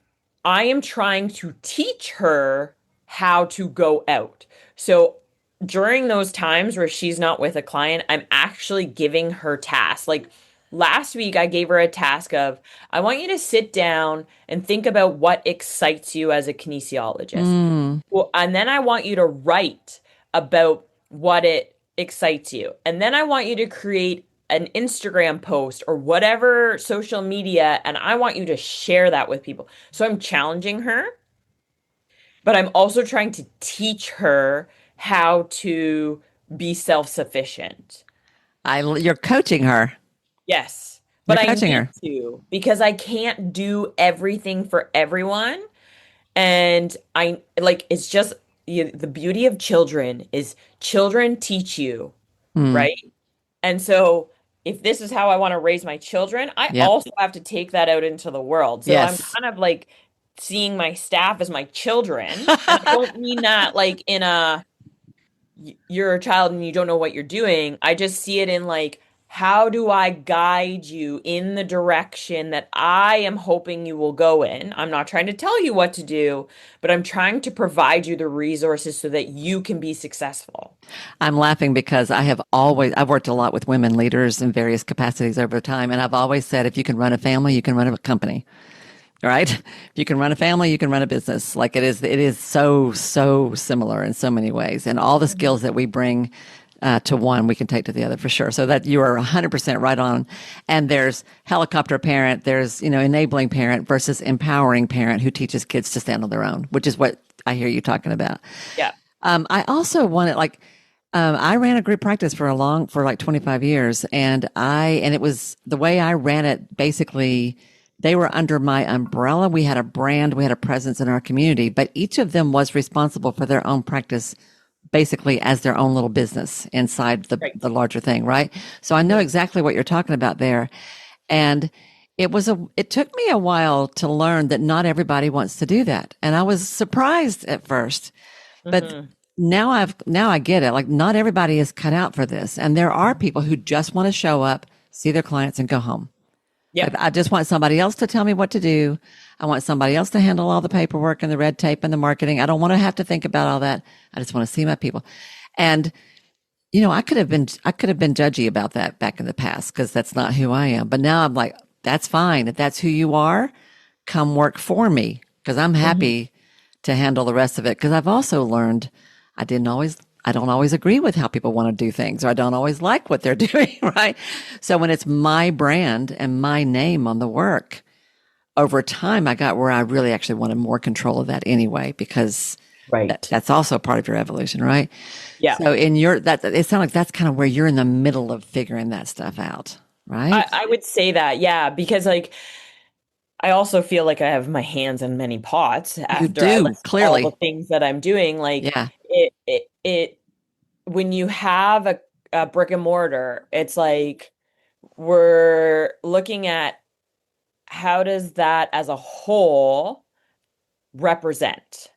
I am trying to teach her how to go out. So during those times where she's not with a client, I'm actually giving her tasks. Like last week, I gave her a task of, I want you to sit down and think about what excites you as a kinesiologist. Mm. Well, and then I want you to write about what it excites you. And then I want you to create an Instagram post or whatever social media, and I want you to share that with people. So I'm challenging her, but I'm also trying to teach her how to be self-sufficient. You're coaching her. Yes, You're but I coaching need her. to because I can't do everything for everyone. And I like it's just the beauty of children is children teach you, Mm. right? And so if this is how I want to raise my children, I Yep. also have to take that out into the world. So I'm Yes. kind of like seeing my staff as my children. And I don't mean that like in a you're a child and you don't know what you're doing. I just see it in like, how do I guide you in the direction that I am hoping you will go in? I'm not trying to tell you what to do, but I'm trying to provide you the resources so that you can be successful. I'm laughing because I've worked a lot with women leaders in various capacities over time. And I've always said, if you can run a family, you can run a company, right? If you can run a family, you can run a business. Like it is so, so similar in so many ways. And all the skills that we bring to one, we can take to the other for sure. So that you are 100% right on. And there's helicopter parent, there's, enabling parent versus empowering parent who teaches kids to stand on their own, which is what I hear you talking about. Yeah. I also wanted I ran a group practice for like 25 years, and it was the way I ran it. Basically, they were under my umbrella. We had a brand, we had a presence in our community, but each of them was responsible for their own practice, basically as their own little business inside Right. the larger thing, right? So I know Mhm. exactly what you're talking about there, and it took me a while to learn that not everybody wants to do that, and I was surprised at first, but Mhm. now I get it. Like not everybody is cut out for this. And there are people who just want to show up, see their clients and go home. Like Yep. I just want somebody else to tell me what to do. I want somebody else to handle all the paperwork and the red tape and the marketing. I don't want to have to think about all that. I just want to see my people. And I could have been judgy about that back in the past because that's not who I am. But now I'm like, that's fine. If that's who you are, come work for me because I'm Mhm. happy to handle the rest of it. Because I've also learned I don't always agree with how people want to do things, or I don't always like what they're doing, right? So when it's my brand and my name on the work, over time, I got where I really actually wanted more control of that anyway, because Right. that's also part of your evolution, right? Yeah. So it sounds like that's kind of where you're in the middle of figuring that stuff out, right? I would say that, yeah, because like I also feel like I have my hands in many pots You after I do, list all the clearly. things that I'm doing. Like Yeah. it when you have a brick and mortar, it's like we're looking at how does that as a whole represent,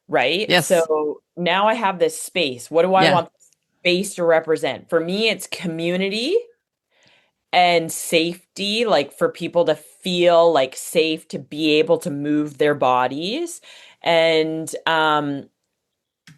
right? Yes. So now I have this space. What do I Yeah. want the space to represent? For me, it's community and safety, like for people to feel like safe to be able to move their bodies. And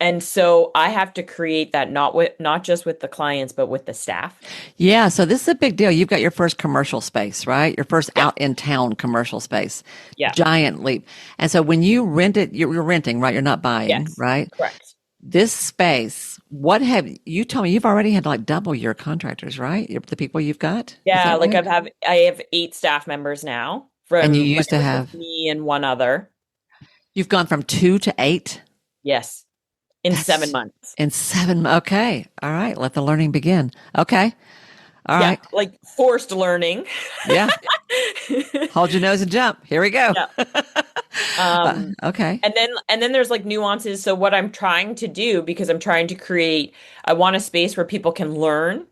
and so I have to create that not just with the clients, but with the staff. Yeah, so this is a big deal. You've got your first commercial space, right? Your first Yeah. out in town commercial space. Yeah. Giant leap. And so when you rent it, you're renting, right? You're not buying, Yes. right? Correct. This space, what have you told me you've already had like double your contractors, right? The people you've got. Is Yeah, that like right? I have 8 staff members now And you from when used it to was just have, me and one other. you've gone from 2 to 8. Yes. in seven That's months. in 7. Okay. All right. Let the learning begin. Okay. All Yeah, right. like forced learning. Yeah. Hold your nose and jump. Here we go. Yeah. Um, Okay. and then there's like nuances. So what I'm trying to do, because I'm trying to create, I want a space where people can learn,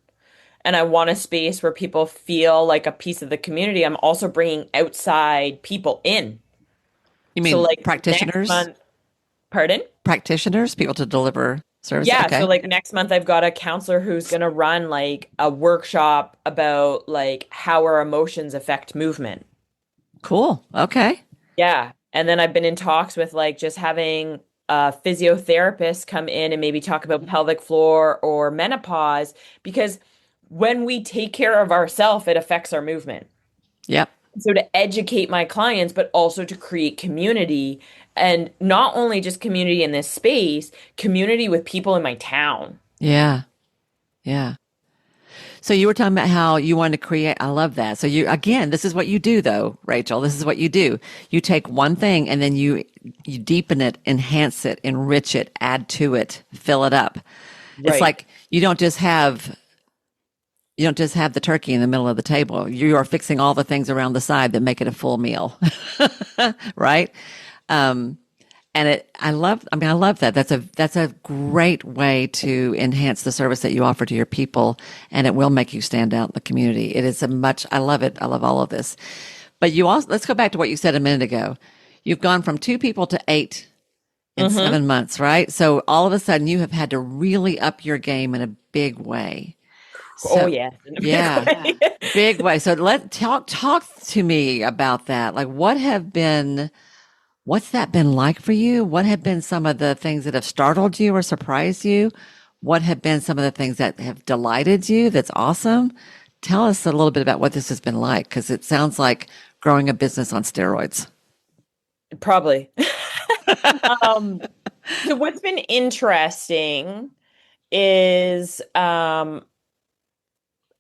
and I want a space where people feel like a piece of the community. I'm also bringing outside people in. You So mean like next practitioners? month, pardon? Practitioners, people to deliver service. Yeah, so Okay. like next month I've got a counselor who's going to run like a workshop about like how our emotions affect movement. Cool. Okay. Yeah. And then I've been in talks with like just having a physiotherapist come in and maybe talk about pelvic floor or menopause, because when we take care of ourselves, it affects our movement. Yep. So to educate my clients, but also to create community, and not only just community in this space, community with people in my town. Yeah. Yeah. So you were talking about how you wanted to create. I love that. So you, again, this is what you do though, Rachel. This is what you do. You take one thing and then you deepen it, enhance it, enrich it, add to it, fill it up. It's Right. like you don't just have the turkey in the middle of the table. You are fixing all the things around the side that make it a full meal. Right? Um, and I love that. That's a great way to enhance the service that you offer to your people, and it will make you stand out in the community. It is I love it. I love all of this. But you also, let's go back to what you said a minute ago. You've gone from 2 people to 8 in Mm-hmm. 7 months, right? So all of a sudden you have had to really up your game in a big way. Oh So yeah, in a big yeah, way. big way. So talk to me about that. Like what's that been like for you? What have been some of the things that have startled you or surprised you? What have been some of the things that have delighted you? That's awesome. Tell us a little bit about what this has been like, because it sounds like growing a business on steroids. Probably. Um, so what's been interesting is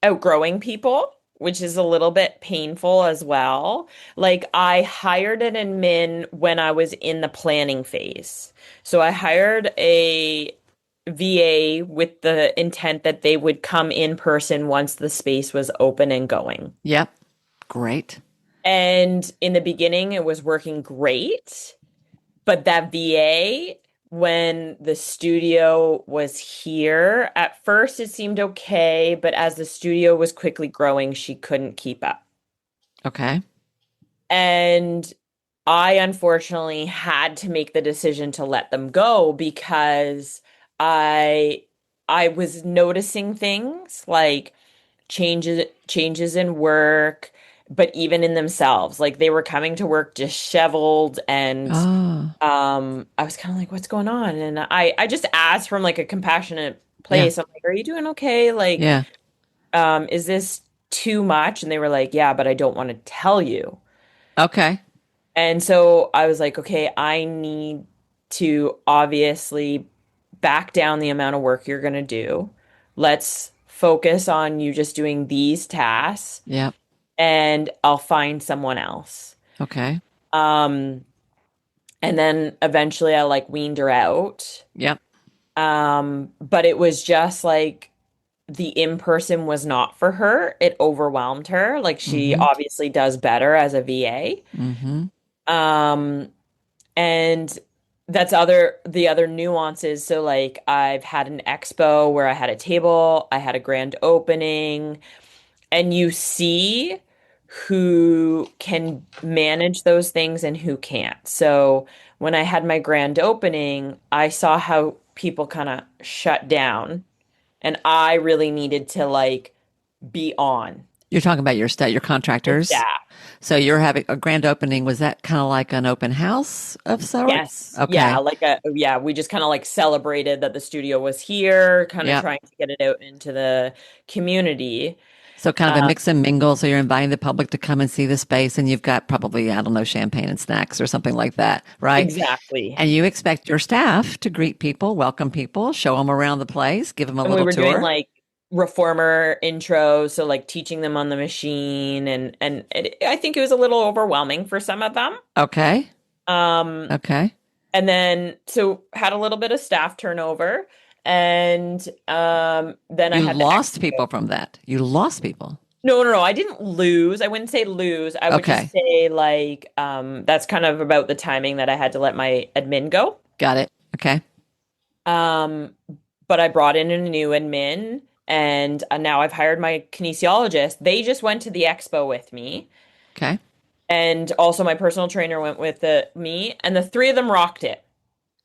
outgrowing people, which is a little bit painful as well. Like I hired an admin when I was in the planning phase. So I hired a VA with the intent that they would come in person once the space was open and going. Yep. Great. And in the beginning, it was working great. But that VA, when the studio was here, at first it seemed okay, but as the studio was quickly growing, she couldn't keep up. Okay. And I unfortunately had to make the decision to let them go because I I was noticing things like changes in work, but even in themselves. Like they were coming to work disheveled, and Oh, I was kind of like, what's going on? And I just asked from like a compassionate yeah. place. I'm like, are you doing okay? Like, Yeah. is this too much? And they were like, yeah, but I don't want to tell you. Okay. And so I was like, okay, I need to obviously back down the amount of work you're going to do. Let's focus on you just doing these tasks, Yep. and I'll find someone else. Okay. Um, and then eventually I like weaned her out. Yep. But it was just like the in-person was not for her. It overwhelmed her. Like she Mm-hmm. obviously does better as a VA. Mm-hmm. Um, and that's the other nuances. So like I've had an expo where I had a table, I had a grand opening, and you see who can manage those things and who can't. So when I had my grand opening, I saw how people kind of shut down, and I really needed to like be on You're talking about your the contractors. staff. So you're having a grand opening. Was that kind of like an open house of sorts? Yes. Yeah, Okay. yeah, we just kind of like celebrated that the studio was here, kind of Yep. trying to get it out into the community. So kind of a Uh, mix and mingle. So you're inviting the public to come and see the space, and you've got probably, I don't know, champagne and snacks or something like that, right? exactly. And you expect your staff to greet people, welcome people, show them around the place, give them a And we little were doing tour. like reformer intro, so like teaching them on the machine, and I think it was a little overwhelming for some of them. Okay. Um, Okay. And then so had a little bit of staff turnover, and then I You had the lost expo. people from that. You lost people. No. I didn't lose. I wouldn't say lose. I would just Okay. say like that's kind of about the timing that I had to let my admin go. Got it. Okay. Um, but I brought in a new admin, and now I've hired my kinesiologist. They just went to the expo with me, Okay. and also my personal trainer went with me, and the three of them rocked it.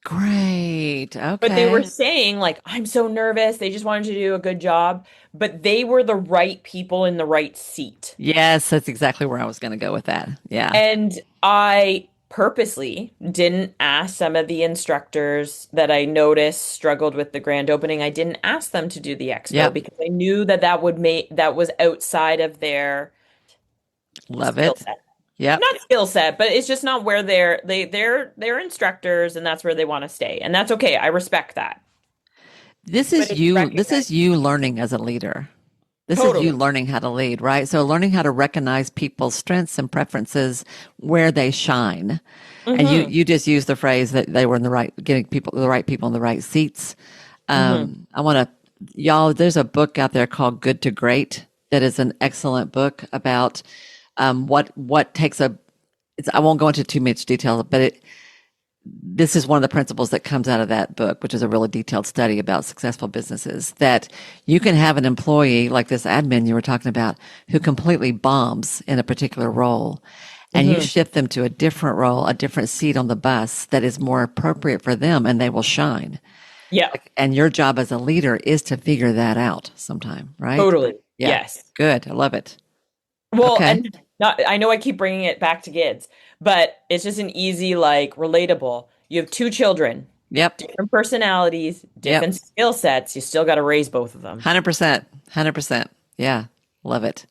Great. But they were Okay. saying, like, I'm so nervous. They just wanted to do a good job, but they were the right people in the right seat. Yes, that's exactly where I was going to go with that. Yeah. And I purposely didn't ask some of the instructors that I noticed struggled with the grand opening. I didn't ask them to do the expo Yep. because I knew that that would make that was outside of their Love skill it. set. Yep. Not skill set, but it's just not where they're instructors and that's where they want to stay. And that's okay. I respect that. This But is it's you. This recognized is you learning as a leader. This is you totally. learning how to lead, right? So learning how to recognize people's strengths and preferences where they shine. And you Hmm. you just used the phrase that they were in the right, getting people, the right people in the right seats. Hmm. I want to, y'all, there's a book out there called Good to Great that is an excellent book about what takes a, it's, I won't go into too much detail, but this is one of the principles that comes out of that book, which is a really detailed study about successful businesses, that you can have an employee like this admin you were talking about who completely bombs in a particular role, and you Hmm. shift them to a different role, a different seat on the bus that is more appropriate for them, and they will shine. Yeah, And your job as a leader is to figure that out sometime, right? totally. Yeah. Yes. Good. I love it. Well, Okay. and not, I know I keep bringing it back to kids, but it's just an easy, like, relatable. You have two children, Yep. different personalities, Yep. different skill sets. You still got to raise both of them. 100%. 100%. Yeah. Love it.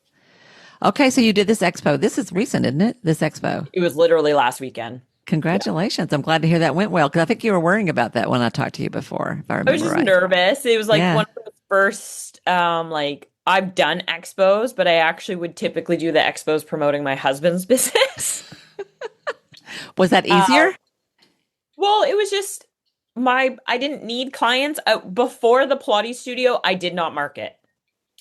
Okay, so you did this expo. This is recent, isn't it? This expo. It was literally last weekend. Yeah. Congratulations. I'm glad to hear that went well because I think you were worrying about that when I talked to you before, if I I was remember just right. nervous. It was like Yeah. one of the first, like, I've done expos, but I actually would typically do the expos promoting my husband's business. Was that Um, easier? well, it was just I didn't need clients. Before the Pilates studio, I did not market.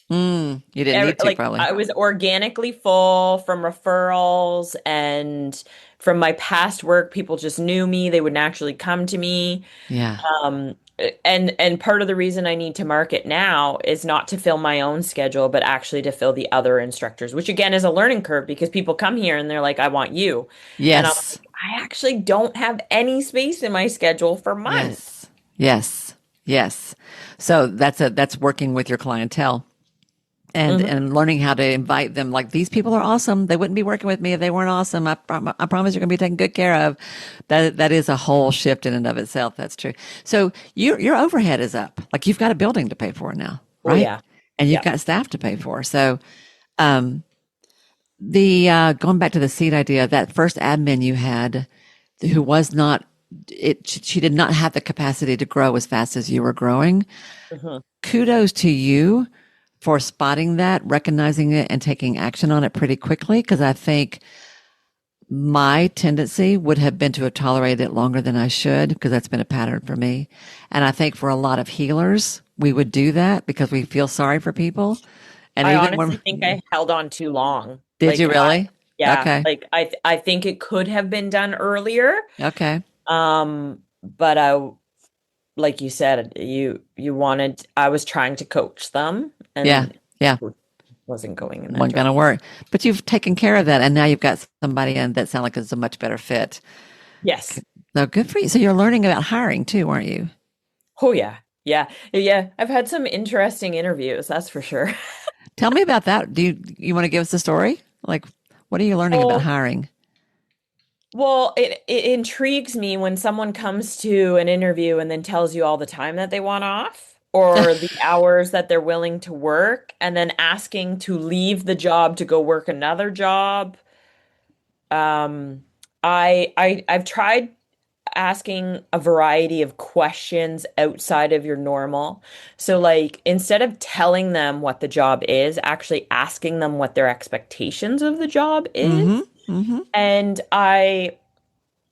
You didn't need to, Like probably. I was organically full from referrals and from my past work. People just knew me. They would naturally come to me. Yeah. Um, and part of the reason I need to market now is not to fill my own schedule, but actually to fill the other instructors, which again is a learning curve because people come here and they're like, I want you. And I'm Yes. like, I actually don't have any space in my schedule for months. Yes. Yes. Yes. So that's working with your clientele Hmm. and learning how to invite them. Like these people are awesome. They wouldn't be working with me if they weren't awesome. I promise you're going to be taken good care of. That is a whole shift in and of itself. That's true. So your overhead is up. Like you've got a building to pay for now, Oh right? yeah. And you've Yeah. got staff to pay for. So um, the going back to the seat idea, that first admin you had who was not it, she did not have the capacity to grow as fast as you were growing. Hmm. Kudos to you for spotting that, recognizing it, and taking action on it pretty quickly. Because I think my tendency would have been to have tolerated it longer than I should, because that's been a pattern for me. And I think for a lot of healers, we would do that because we feel sorry for people. And I even when, honestly think I held on too long. did you Like I, really? yeah, Okay. like I think it could have been done earlier. Okay. But I, like you said, you wanted, I was trying to coach them Yeah. and Yeah. wasn't going in that Wasn't going to direction. work. But you've taken care of that. And now you've got somebody in that sounds like it's a much better fit. Yes. So good for you. So you're learning about hiring too, aren't you? Oh yeah. Yeah. Yeah. I've had some interesting interviews, that's for sure. Tell me about that. Do you want to give us a story? Like, what are you learning about Well, hiring? well, it intrigues me when someone comes to an interview and then tells you all the time that they want off or the hours that they're willing to work and then asking to leave the job to go work another job. Um, I've tried asking a variety of questions outside of your normal. So like instead of telling them what the job is, actually asking them what their expectations of the job Mm-hmm. is. Mm-hmm. And I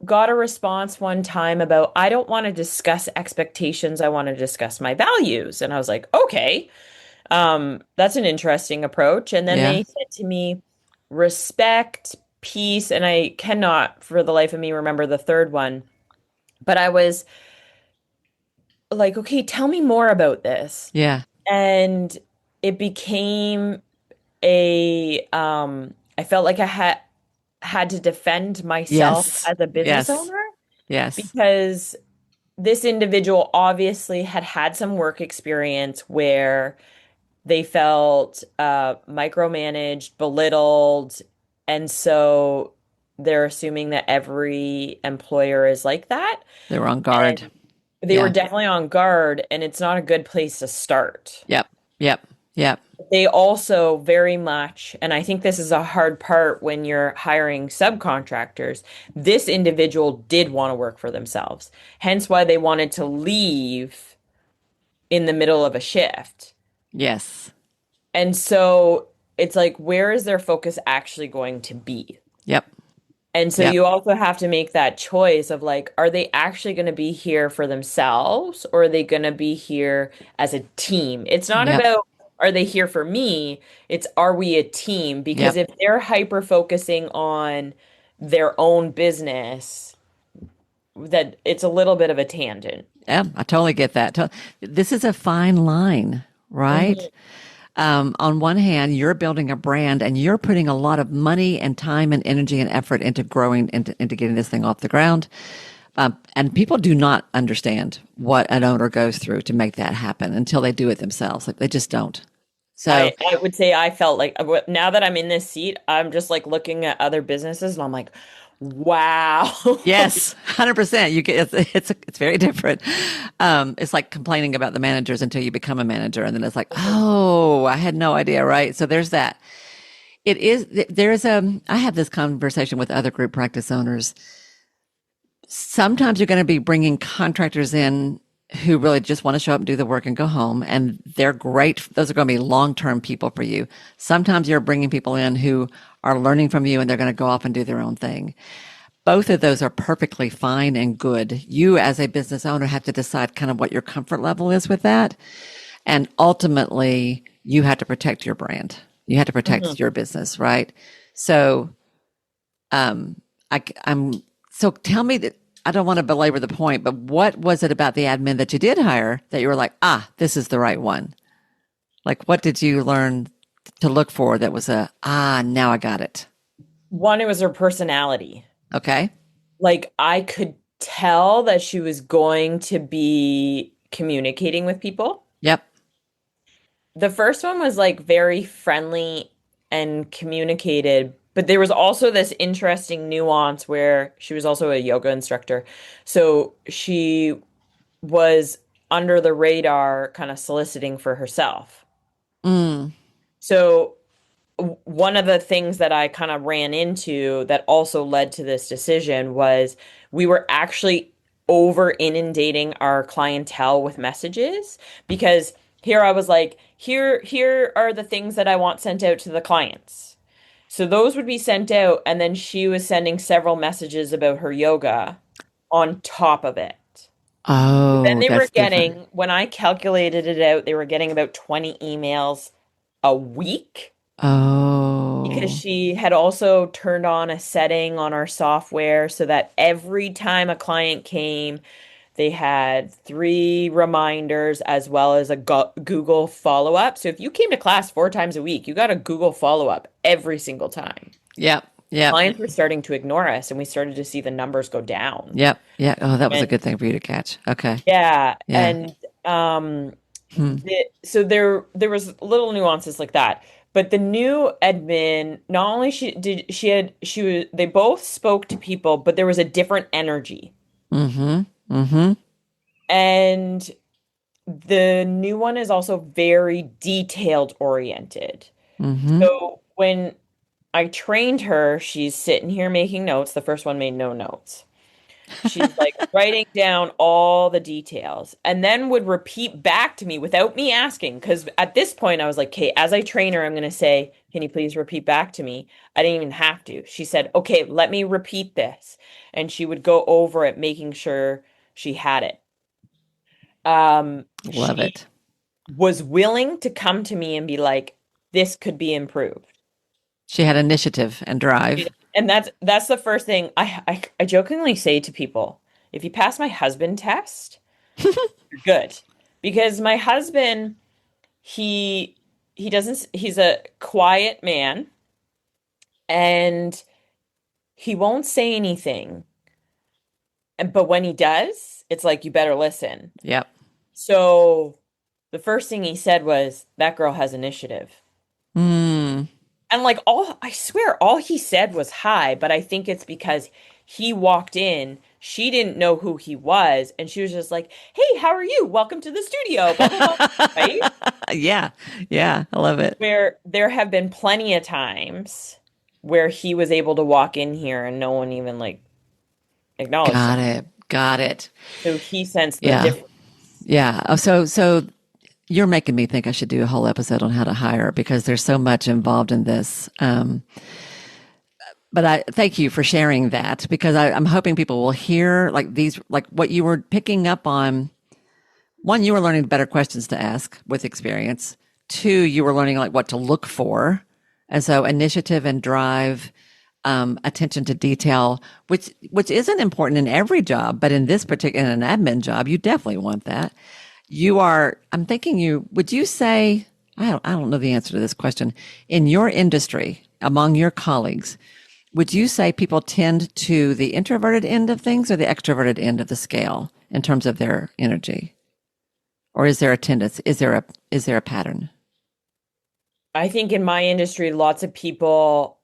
got a response one time about, I don't want to discuss expectations. I want to discuss my values. And I was like, okay, that's an interesting approach. And then Yeah. they said to me, respect, peace. And I cannot for the life of me remember the third one, but I was like, okay, tell me more about this. Yeah. And it became I felt like I had to defend myself Yes. as a business Yes. owner Yes. because this individual obviously had had some work experience where they felt micromanaged, belittled, and so they're assuming that every employer is like that. They were on guard. And they were Yeah. definitely on guard, and it's not a good place to start. Yep. Yep. Yep. They also very much, and I think this is a hard part when you're hiring subcontractors, this individual did want to work for themselves. Hence why they wanted to leave in the middle of a shift. Yes. And so it's like, where is their focus actually going to be? Yep. And so Yep. you also have to make that choice of like, are they actually going to be here for themselves or are they going to be here as a team? It's not Yep. about, are they here for me? It's, are we a team? Because Yep. if they're hyper focusing on their own business, that it's a little bit of a tangent. Yeah, I totally get that. This is a fine line, right? Mhm. On one hand, you're building a brand and you're putting a lot of money and time and energy and effort into growing, into getting this thing off the ground. And people do not understand what an owner goes through to make that happen until they do it themselves. Like they just don't. So I would say I felt like now that I'm in this seat, I'm just like looking at other businesses and I'm like, wow. yes, 100%. You get it's very different. It's like complaining about the managers until you become a manager, and then it's like, oh, I had no idea, right? So there's that. It is there's a. I have this conversation with other group practice owners. Sometimes you're going to be bringing contractors in who really just want to show up and do the work and go home, and they're great. Those are going to be long-term people for you. Sometimes you're bringing people in who are learning from you, and they're going to go off and do their own thing. Both of those are perfectly fine and good. You, as a business owner, have to decide kind of what your comfort level is with that. And ultimately, you have to protect your brand. You have to protect Mhm. your business, right? So, so tell me that I don't want to belabor the point, but what was it about the admin that you did hire that you were like, this is the right one? Like, what did you learn to look for that was now I got it? One, it was her personality. Okay. Like I could tell that she was going to be communicating with people. Yep. The first one was like very friendly and communicated, but there was also this interesting nuance where she was also a yoga instructor. So she was under the radar, kind of soliciting for herself. Mm. So one of the things that I kind of ran into that also led to this decision was we were actually over inundating our clientele with messages because here I was like, here are the things that I want sent out to the clients. So those would be sent out, and then she was sending several messages about her yoga on top of it. Then Oh, they were that's different. getting, when I calculated it out, they were getting about 20 emails a week because Oh, she had also turned on a setting on our software so that every time a client came, they had three reminders as well as a Google follow-up. So if you came to class 4 times a week, you got a Google follow-up every single time. yep, yep, Clients were starting to ignore us, and we started to see the numbers go down. yep, yeah. Oh, that was a And good thing for you to catch. Okay. yeah, Yeah. and Hmm. so there was little nuances like that. But the new admin, not only she was they both spoke to people, but there was a different energy. Mm-hmm. Mm-hmm. And the new one is also very detailed oriented. Mm-hmm. So when I trained her, she's sitting here making notes. The first one made no notes. She's like writing down all the details and then would repeat back to me without me asking. Because at this point, I was like, okay, as I train her, I'm going to say, can you please repeat back to me? I didn't even have to. She said, okay, let me repeat this. And she would go over it, making sure she had it. Love She it. was willing to come to me and be like, this could be improved. She had initiative and drive. And that's the first thing I jokingly say to people, if you pass my husband test, you're good. Because my husband, he he doesn't he's a quiet man and he won't say anything. But when he does, it's like you better listen. Yep. So the first thing he said was, that girl has initiative. Mm. And like I swear all he said was hi, but I think it's because he walked in, she didn't know who he was, and she was just like, "Hey, how are you? Welcome to the studio." Blah blah blah. Right? Yeah. Yeah. I love it. Where there have been plenty of times where he was able to walk in here and no one even like acknowledged him. Got it. Got it. So he sensed the Yeah. difference. Yeah. Oh, so you're making me think I should do a whole episode on how to hire because there's so much involved in this. But I thank you for sharing that because I'm hoping people will hear like these, like what you were picking up on. One, you were learning better questions to ask with experience. Two, you were learning like what to look for. And so initiative and drive, attention to detail, which isn't important in every job, but in this particular, in an admin job, you definitely want that. I'm thinking would you say, I don't know the answer to this question. In your industry, among your colleagues, would you say people tend to the introverted end of things or the extroverted end of the scale in terms of their energy? Or is there a tendency? Is there a pattern? I think in my industry, lots of people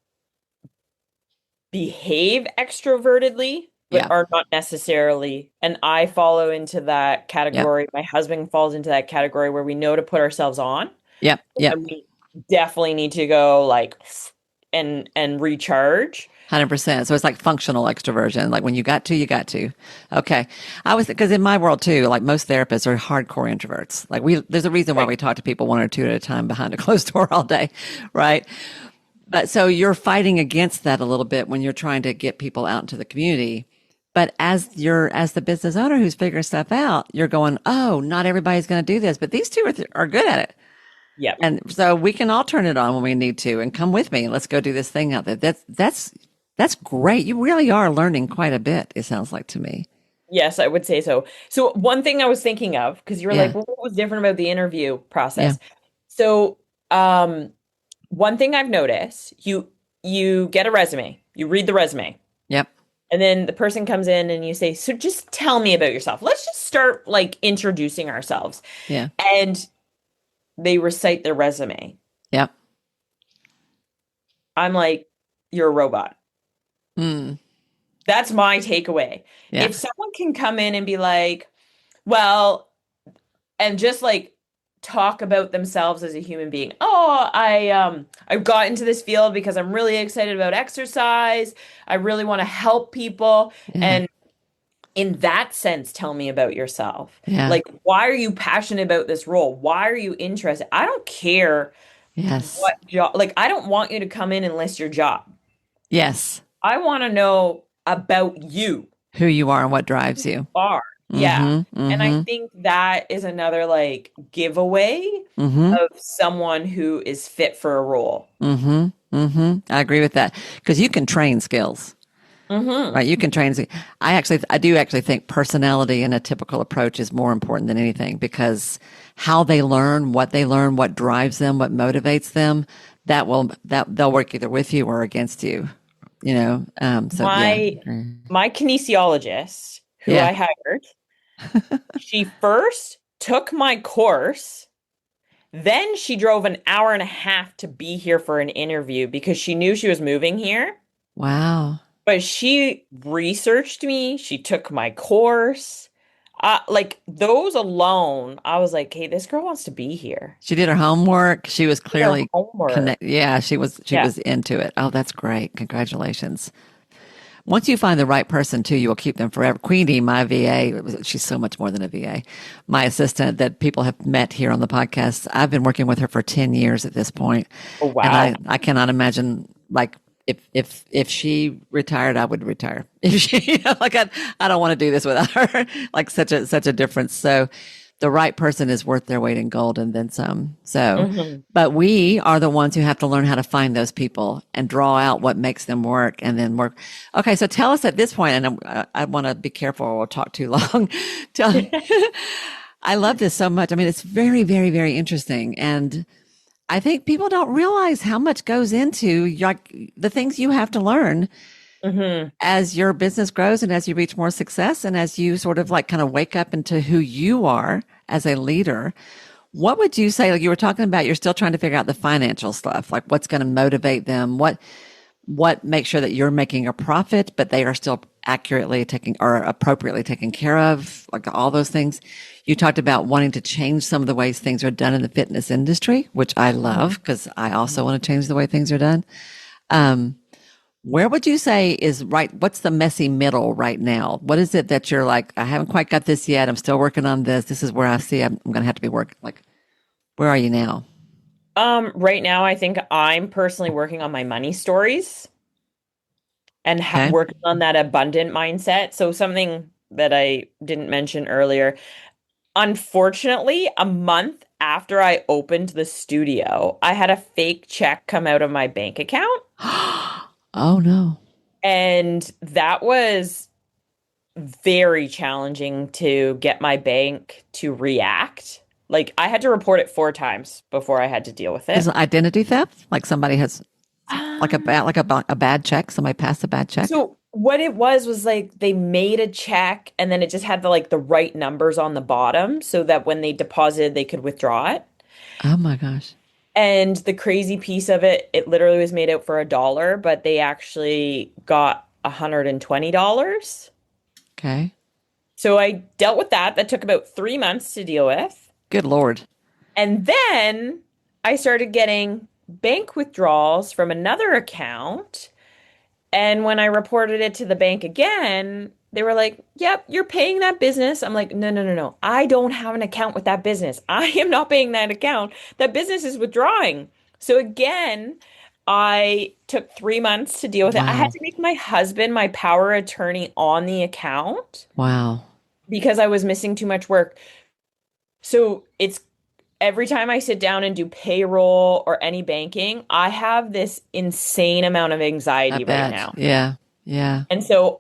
behave extrovertedly, but Yeah. are not necessarily. And I follow into that Yep. category. My husband falls into that category where we know to put ourselves on, Yep. Yep. and we definitely need to go like and recharge. 100%. So it's like functional extroversion. Like when you got to, you got to. Okay. Because in my world too, like most therapists are hardcore introverts. Like there's a reason why Right. we talk to people one or two at a time behind a closed door all day. Right. But so you're fighting against that a little bit when you're trying to get people out into the community. But as the business owner who's figuring stuff out, you're going, oh, not everybody's going to do this, but these two are good at it. Yeah. And so we can all turn it on when we need to and come with me and let's go do this thing out there. That's great. You really are learning quite a bit, it sounds like to me. Yes, I would say so. So one thing I was thinking of, because you were like, Yeah. well, what was different about the interview Yeah. process? So, one thing I've noticed, you get a resume, you read the resume, Yep. and then the person comes in and you say, so just tell me about yourself. Let's just start like introducing ourselves. Yeah. And they recite their resume. Yep. I'm like, you're a robot. Mm. That's my takeaway. Yeah. If someone can come in and be like, well, and just like talk about themselves as a human being. Oh, I got into this field because I'm really excited about exercise. I really want to help people. Yeah. And in that sense, tell me about yourself. Yeah. Like, why are you passionate about this role? Why are you interested? I don't care Yes. what job, like, I don't want you to come in and list your job. Yes. I want to know about you, Who you are and what drives who you you. are. Yeah. Mm-hmm. And I Mm-hmm. think that is another like giveaway Mm-hmm. of someone who is fit for a role. Mm-hmm. Mm-hmm. I agree with that because you can train skills. Hmm. Right. You can train. I do actually think personality and a typical approach is more important than anything because how they learn, what drives them, what motivates them, that they'll work either with you or against you, you know? So yeah. My my kinesiologist, who Yeah. I hired, she first took my course, then she drove an hour and a half to be here for an interview because she knew she was moving here. Wow. But she researched me, she took my course. Like those alone, I was like, hey, this girl wants to be here. She did her homework. She was Did her clearly homework. connect. Yeah. She Yeah. was into it. Oh, that's great. Congratulations. Once you find the right person too, you will keep them forever. Queenie, my VA, she's so much more than a VA. My assistant that people have met here on the podcast. I've been working with her for 10 years at this point. Oh, And wow. I cannot imagine like if she retired, I would retire. If she, like, I don't want to do this without her, like such a difference. So the right person is worth their weight in gold and then some. So, Hmm. but we are the ones who have to learn how to find those people and draw out what makes them work and then work. Okay. So tell us at this point, and I want to be careful or we'll talk too long. Tell, I love this so much. I mean, it's very, very, very interesting. And I think people don't realize how much goes into like the things you have to learn Hmm. as your business grows and as you reach more success and as you sort of like kind of wake up into who you are as a leader. What would you say? Like you were talking about, you're still trying to figure out the financial stuff, like what's going to motivate them, what makes sure that you're making a profit, but they are still accurately taking or appropriately taken care of, like all those things. You talked about wanting to change some of the ways things are done in the fitness industry, which I love because I also want to change the way things are done. Um, where would you say is right? What's the messy middle right now? What is it that you're like, I haven't quite got this yet. I'm still working on this. This is where I see I'm going to have to be working. Like, where are you now? Right now, I think I'm personally working on my money stories and Okay. working on that abundant mindset. So something that I didn't mention earlier, unfortunately, a month after I opened the studio, I had a fake check come out of my bank account. Oh no. And that was very challenging to get my bank to react. Like I had to report it 4 times before I had to deal with Is it. it identity theft? Like somebody has like Um, a bad check. Somebody passed a bad check. so what it was like they made a check and then it just had the right numbers on the bottom so that when they deposited they could withdraw it. Oh my gosh. And the crazy piece of it, it literally was made out for $1, but they actually got $120. Okay. So I dealt with that. That took about 3 months to deal with. Good Lord. And then I started getting bank withdrawals from another account. And when I reported it to the bank again, they were like, yep, you're paying that business. I'm like, no, no, no, no. I don't have an account with that business. I am not paying that account. That business is withdrawing. So again, I took 3 months to deal with it. I had Wow. to make my husband my power attorney on the account Wow. because I was missing too much work. So it's every time I sit down and do payroll or any banking, I have this insane amount of I anxiety right bet. now. Yeah. Yeah. And so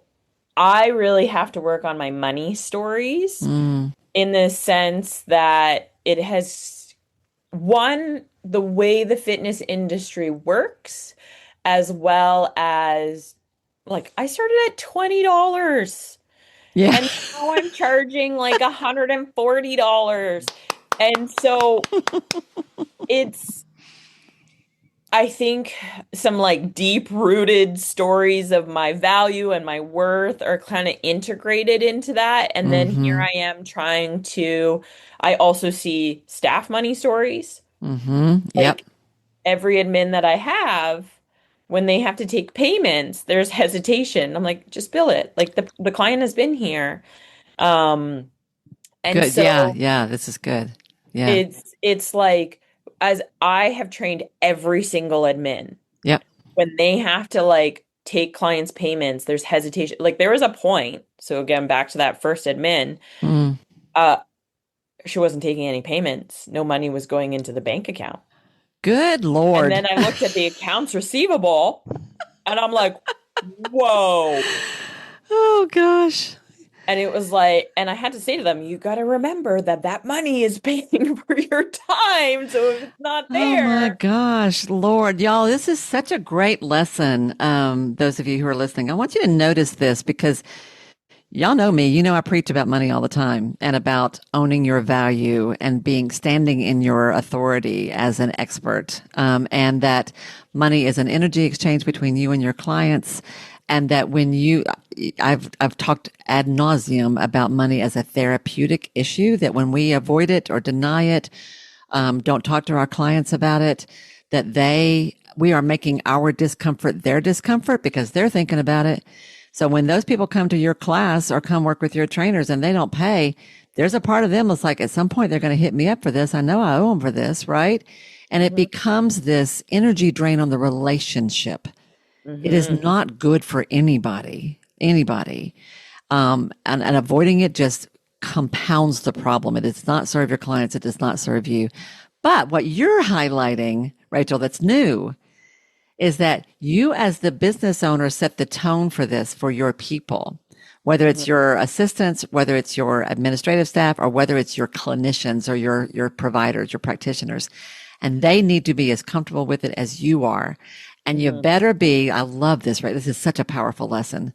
I really have to work on my money stories Mm. in the sense that it has one, the way the fitness industry works, as well as like I started at $20 Yeah. and now I'm charging like $140. And so it's, I think some like deep rooted stories of my value and my worth are kind of integrated into that. And then here Mm-hmm. I am trying to, I also see staff money stories. Mm-hmm. Yep. Like every admin that I have, when they have to take payments, there's hesitation. I'm like, just bill it. Like the client has been here. Um, and Good. Yeah. so Yeah. This is good. Yeah. it's like as I have trained every single admin, Yep. when they have to like take clients' payments, there's hesitation. Like there was a point, so again, back to that first admin, Mm. uh, she wasn't taking any payments. No money was going into the bank account. Good And Lord. then I looked at the accounts receivable and I'm like, whoa. Oh gosh. And it was like, and I had to say to them, you got to remember that that money is paying for your time. So if it's not Oh my there, gosh, Lord, y'all, this is such a great lesson. Those of you who are listening, I want you to notice this because y'all know me. You know, I preach about money all the time and about owning your value and standing in your authority as an expert. And that money is an energy exchange between you and your clients. And that I've talked ad nauseum about money as a therapeutic issue, that when we avoid it or deny it, don't talk to our clients about it, that we are making our discomfort their discomfort because they're thinking about it. So when those people come to your class or come work with your trainers and they don't pay, there's a part of them that's like, at some point, they're going to hit me up for this. I know I owe them for this, right? And it Hmm. becomes this energy drain on the relationship. It is Hmm. not good for anybody. And avoiding it just compounds the problem. It does not serve your clients. It does not serve you. But what you're highlighting, Rachel, that's new is that you as the business owner set the tone for this for your people, whether it's Hmm. your assistants, whether it's your administrative staff, or whether it's your clinicians or your providers, your practitioners. And they need to be as comfortable with it as you are. And you Hmm. better be, I love this, right? This is such a powerful lesson.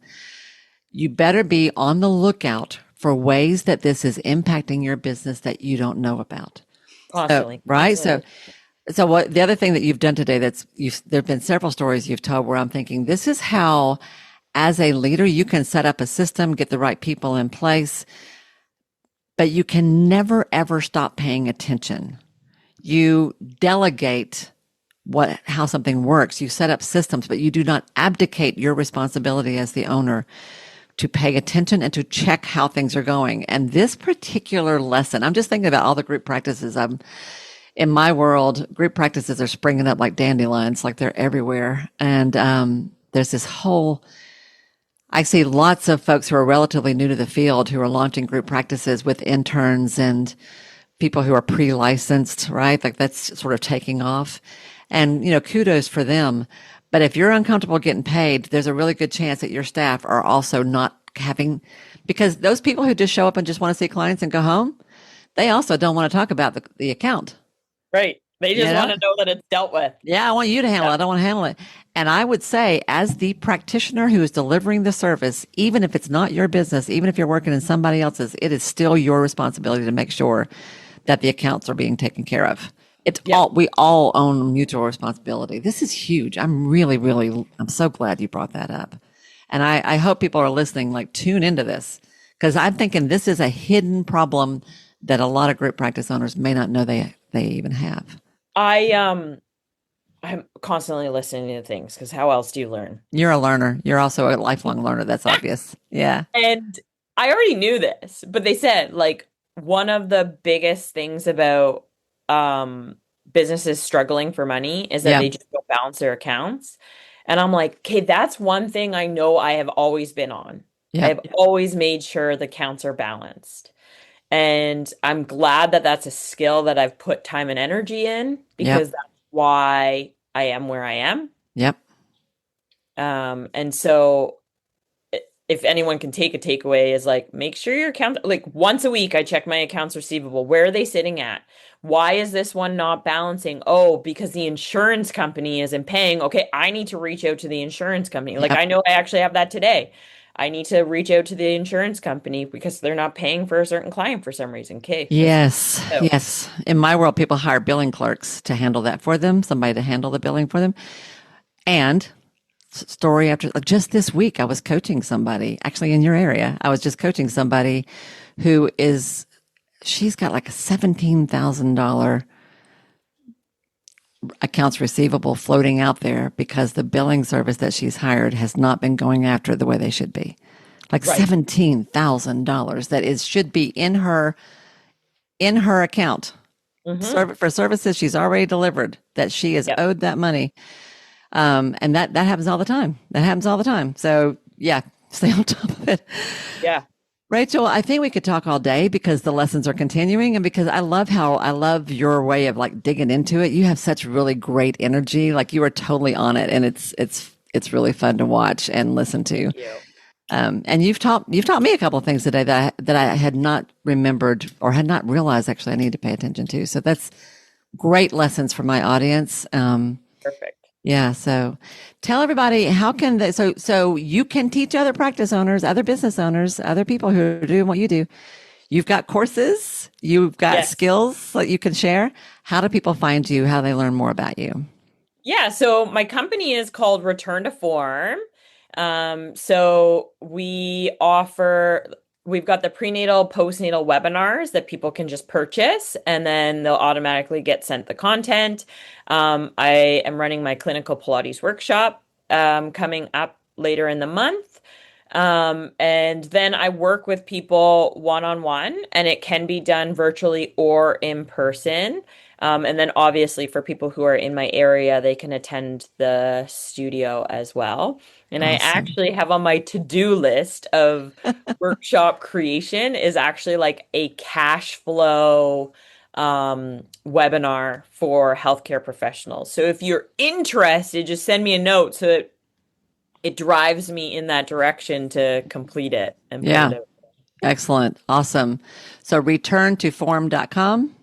You better be on the lookout for ways that this is impacting your business that you don't know about. So, Constantly, right? constantly. So what the other thing that you've done today there've been several stories you've told where I'm thinking this is how as a leader you can set up a system, get the right people in place, but you can never ever stop paying attention. You delegate how something works. You set up systems, but you do not abdicate your responsibility as the owner to pay attention and to check how things are going. And this particular lesson, I'm just thinking about all the group practices. In my world, group practices are springing up like dandelions, like they're everywhere. And there's this whole, I see lots of folks who are relatively new to the field who are launching group practices with interns and people who are pre-licensed, right? Like that's sort of taking off. And, kudos for them. But if you're uncomfortable getting paid, there's a really good chance that your staff are also not having, because those people who just show up and just want to see clients and go home, they also don't want to talk about the account. Right. They You just want know? to know that it's dealt with. Yeah, I want you to handle Yeah. it. I don't want to handle it. And I would say, as the practitioner who is delivering the service, even if it's not your business, even if you're working in somebody else's, it is still your responsibility to make sure that the accounts are being taken care of. Yeah. We all own mutual responsibility. This is huge. I'm so glad you brought that up. And I hope people are listening, like tune into this because I'm thinking this is a hidden problem that a lot of group practice owners may not know they even have. I I'm constantly listening to things because how else do you learn? You're a learner. You're also a lifelong learner. That's obvious. Yeah. And I already knew this, but they said like one of the biggest things about businesses struggling for money is that Yeah. they just don't balance their accounts. And I'm like, okay, that's one thing I know I have always been on. I Yep. have always made sure the accounts are balanced. And I'm glad that that's a skill that I've put time and energy in Yep. because that's why I am where I am. Yep. And so if anyone can take a takeaway is like make sure your account like once a week I check my accounts receivable. Where are they sitting at? Why is this one not balancing? Oh, because the insurance company isn't paying. Okay, I need to reach out to the insurance company. Like Yep. I know I actually have that today. I need to reach out to the insurance company because they're not paying for a certain client for some reason. Okay, let's Yes. go. Yes. In my world, people hire billing clerks to handle that for them, somebody to handle the billing for them. And story after just this week, I was coaching somebody actually in your area. I was just coaching somebody who she's got like a $17,000 accounts receivable floating out there because the billing service that she's hired has not been going after the way they should be. Like Right. $17,000 that should be in her account Mm-hmm. for services she's already delivered that she is Yep. owed that money. And that happens all the time. That happens all the time. So yeah, stay on top of it. Yeah. Rachel, I think we could talk all day because the lessons are continuing and because I love your way of like digging into it. You have such really great energy. Like you are totally on it and it's really fun to watch and listen to. Thank you. And you've taught me a couple of things today that I had not remembered or had not realized actually I need to pay attention to. So that's great lessons for my audience. Perfect. Yeah. So tell everybody how can they, so you can teach other practice owners, other business owners, other people who are doing what you do. You've got courses, you've got Yes. skills that you can share. How do people find you? How do they learn more about you? Yeah, so my company is called Return to Form. So we've got the prenatal, postnatal webinars that people can just purchase, and then they'll automatically get sent the content. I am running my clinical Pilates workshop coming up later in the month. And then I work with people one-on-one, and it can be done virtually or in person. And then obviously for people who are in my area, they can attend the studio as well. And I Awesome. actually have on my to-do list of workshop creation is actually like a cash flow webinar for healthcare professionals. So if you're interested, just send me a note so that it drives me in that direction to complete it and put it Yeah. out. Excellent. Awesome. So return to form.com.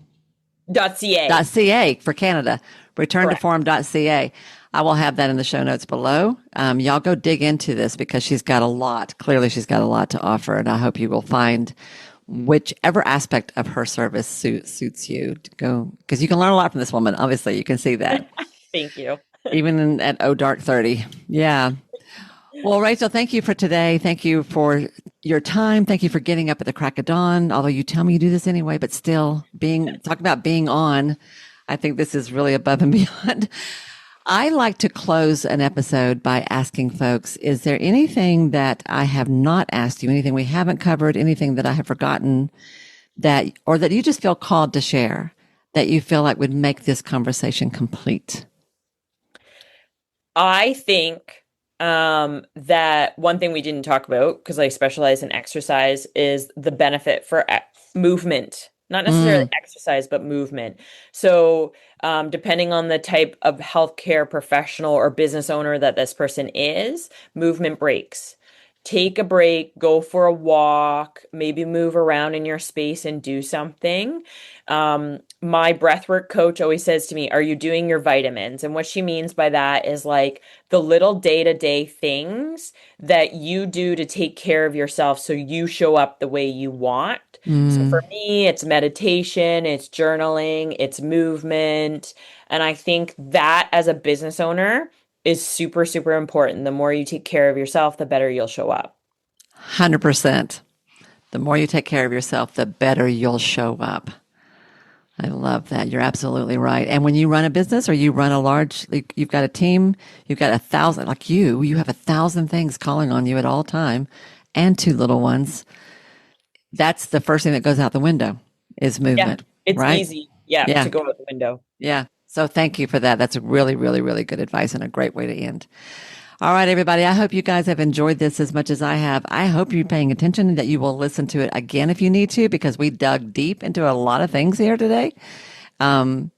.ca. .ca for Canada. Return to Correct. form.ca. I will have that in the show notes below. Y'all go dig into this because she's got a lot. Clearly, she's got a lot to offer, and I hope you will find whichever aspect of her service suits you to go, because you can learn a lot from this woman. Obviously, you can see that Thank you. even at dark 30. Yeah. Well, Rachel, thank you for today. Thank you for your time. Thank you for getting up at the crack of dawn. Although you tell me you do this anyway, but still talk about being on. I think this is really above and beyond. I like to close an episode by asking folks, is there anything that I have not asked you, anything we haven't covered, anything that I have forgotten or that you just feel called to share that you feel like would make this conversation complete? I think that one thing we didn't talk about, because I specialize in exercise, is the benefit for movement. Not necessarily exercise, but movement. So, depending on the type of healthcare professional or business owner that this person is, movement breaks. Take a break, go for a walk, maybe move around in your space and do something. My breathwork coach always says to me, "Are you doing your vitamins?" And what she means by that is like the little day-to-day things that you do to take care of yourself so you show up the way you want. So for me, it's meditation, it's journaling, it's movement. And I think that as a business owner is super, super important. The more you take care of yourself, the better you'll show up. 100%. The more you take care of yourself, the better you'll show up. I love that. You're absolutely right. And when you run a business or you run you've got a team, you've got 1,000, like you have 1,000 things calling on you at all time and 2 little ones. That's the first thing that goes out the window is movement, It's right? easy, to go out the window. Yeah. So thank you for that. That's really, really, really good advice and a great way to end. All right, everybody. I hope you guys have enjoyed this as much as I have. I hope you're paying attention and that you will listen to it again if you need to, because we dug deep into a lot of things here today. It's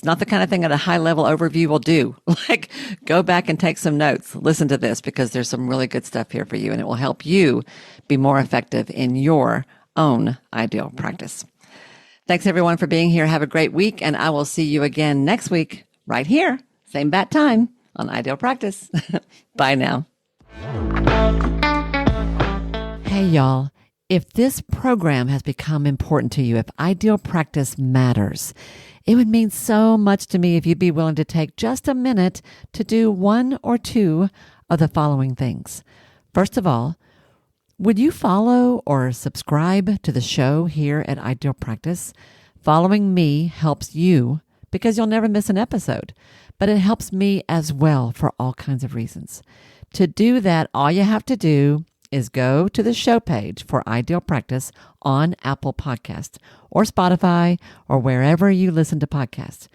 not the kind of thing that a high level overview will do. Like, go back and take some notes. Listen to this because there's some really good stuff here for you, and it will help you be more effective in your own ideal practice. Thanks everyone for being here. Have a great week, and I will see you again next week right here, same bat time on Ideal Practice. Bye now. Hey y'all, if this program has become important to you, if Ideal Practice matters, it would mean so much to me if you'd be willing to take just a minute to do 1 or 2 of the following things. First of all, would you follow or subscribe to the show here at Ideal Practice? Following me helps you because you'll never miss an episode, but it helps me as well for all kinds of reasons. To do that, all you have to do is go to the show page for Ideal Practice on Apple Podcasts or Spotify or wherever you listen to podcasts.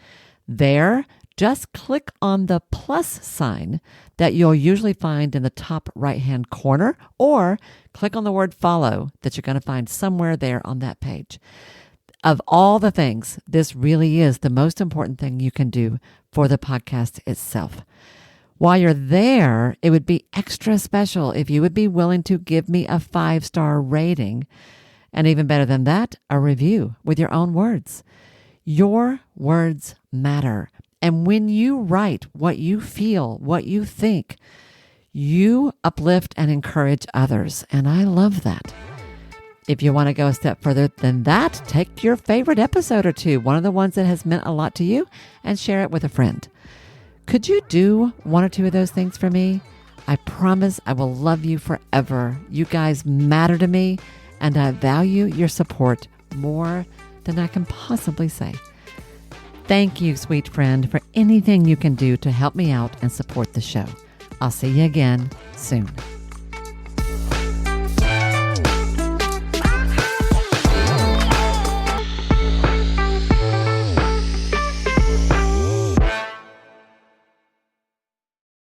There, just click on the plus sign that you'll usually find in the top right-hand corner, or click on the word follow that you're going to find somewhere there on that page. Of all the things, this really is the most important thing you can do for the podcast itself. While you're there, it would be extra special if you would be willing to give me a 5-star rating, and even better than that, a review with your own words. Your words matter. And when you write what you feel, what you think, you uplift and encourage others. And I love that. If you want to go a step further than that, take your favorite episode or 2, one of the ones that has meant a lot to you, and share it with a friend. Could you do 1 or 2 of those things for me? I promise I will love you forever. You guys matter to me, and I value your support more than I can possibly say. Thank you, sweet friend, for anything you can do to help me out and support the show. I'll see you again soon.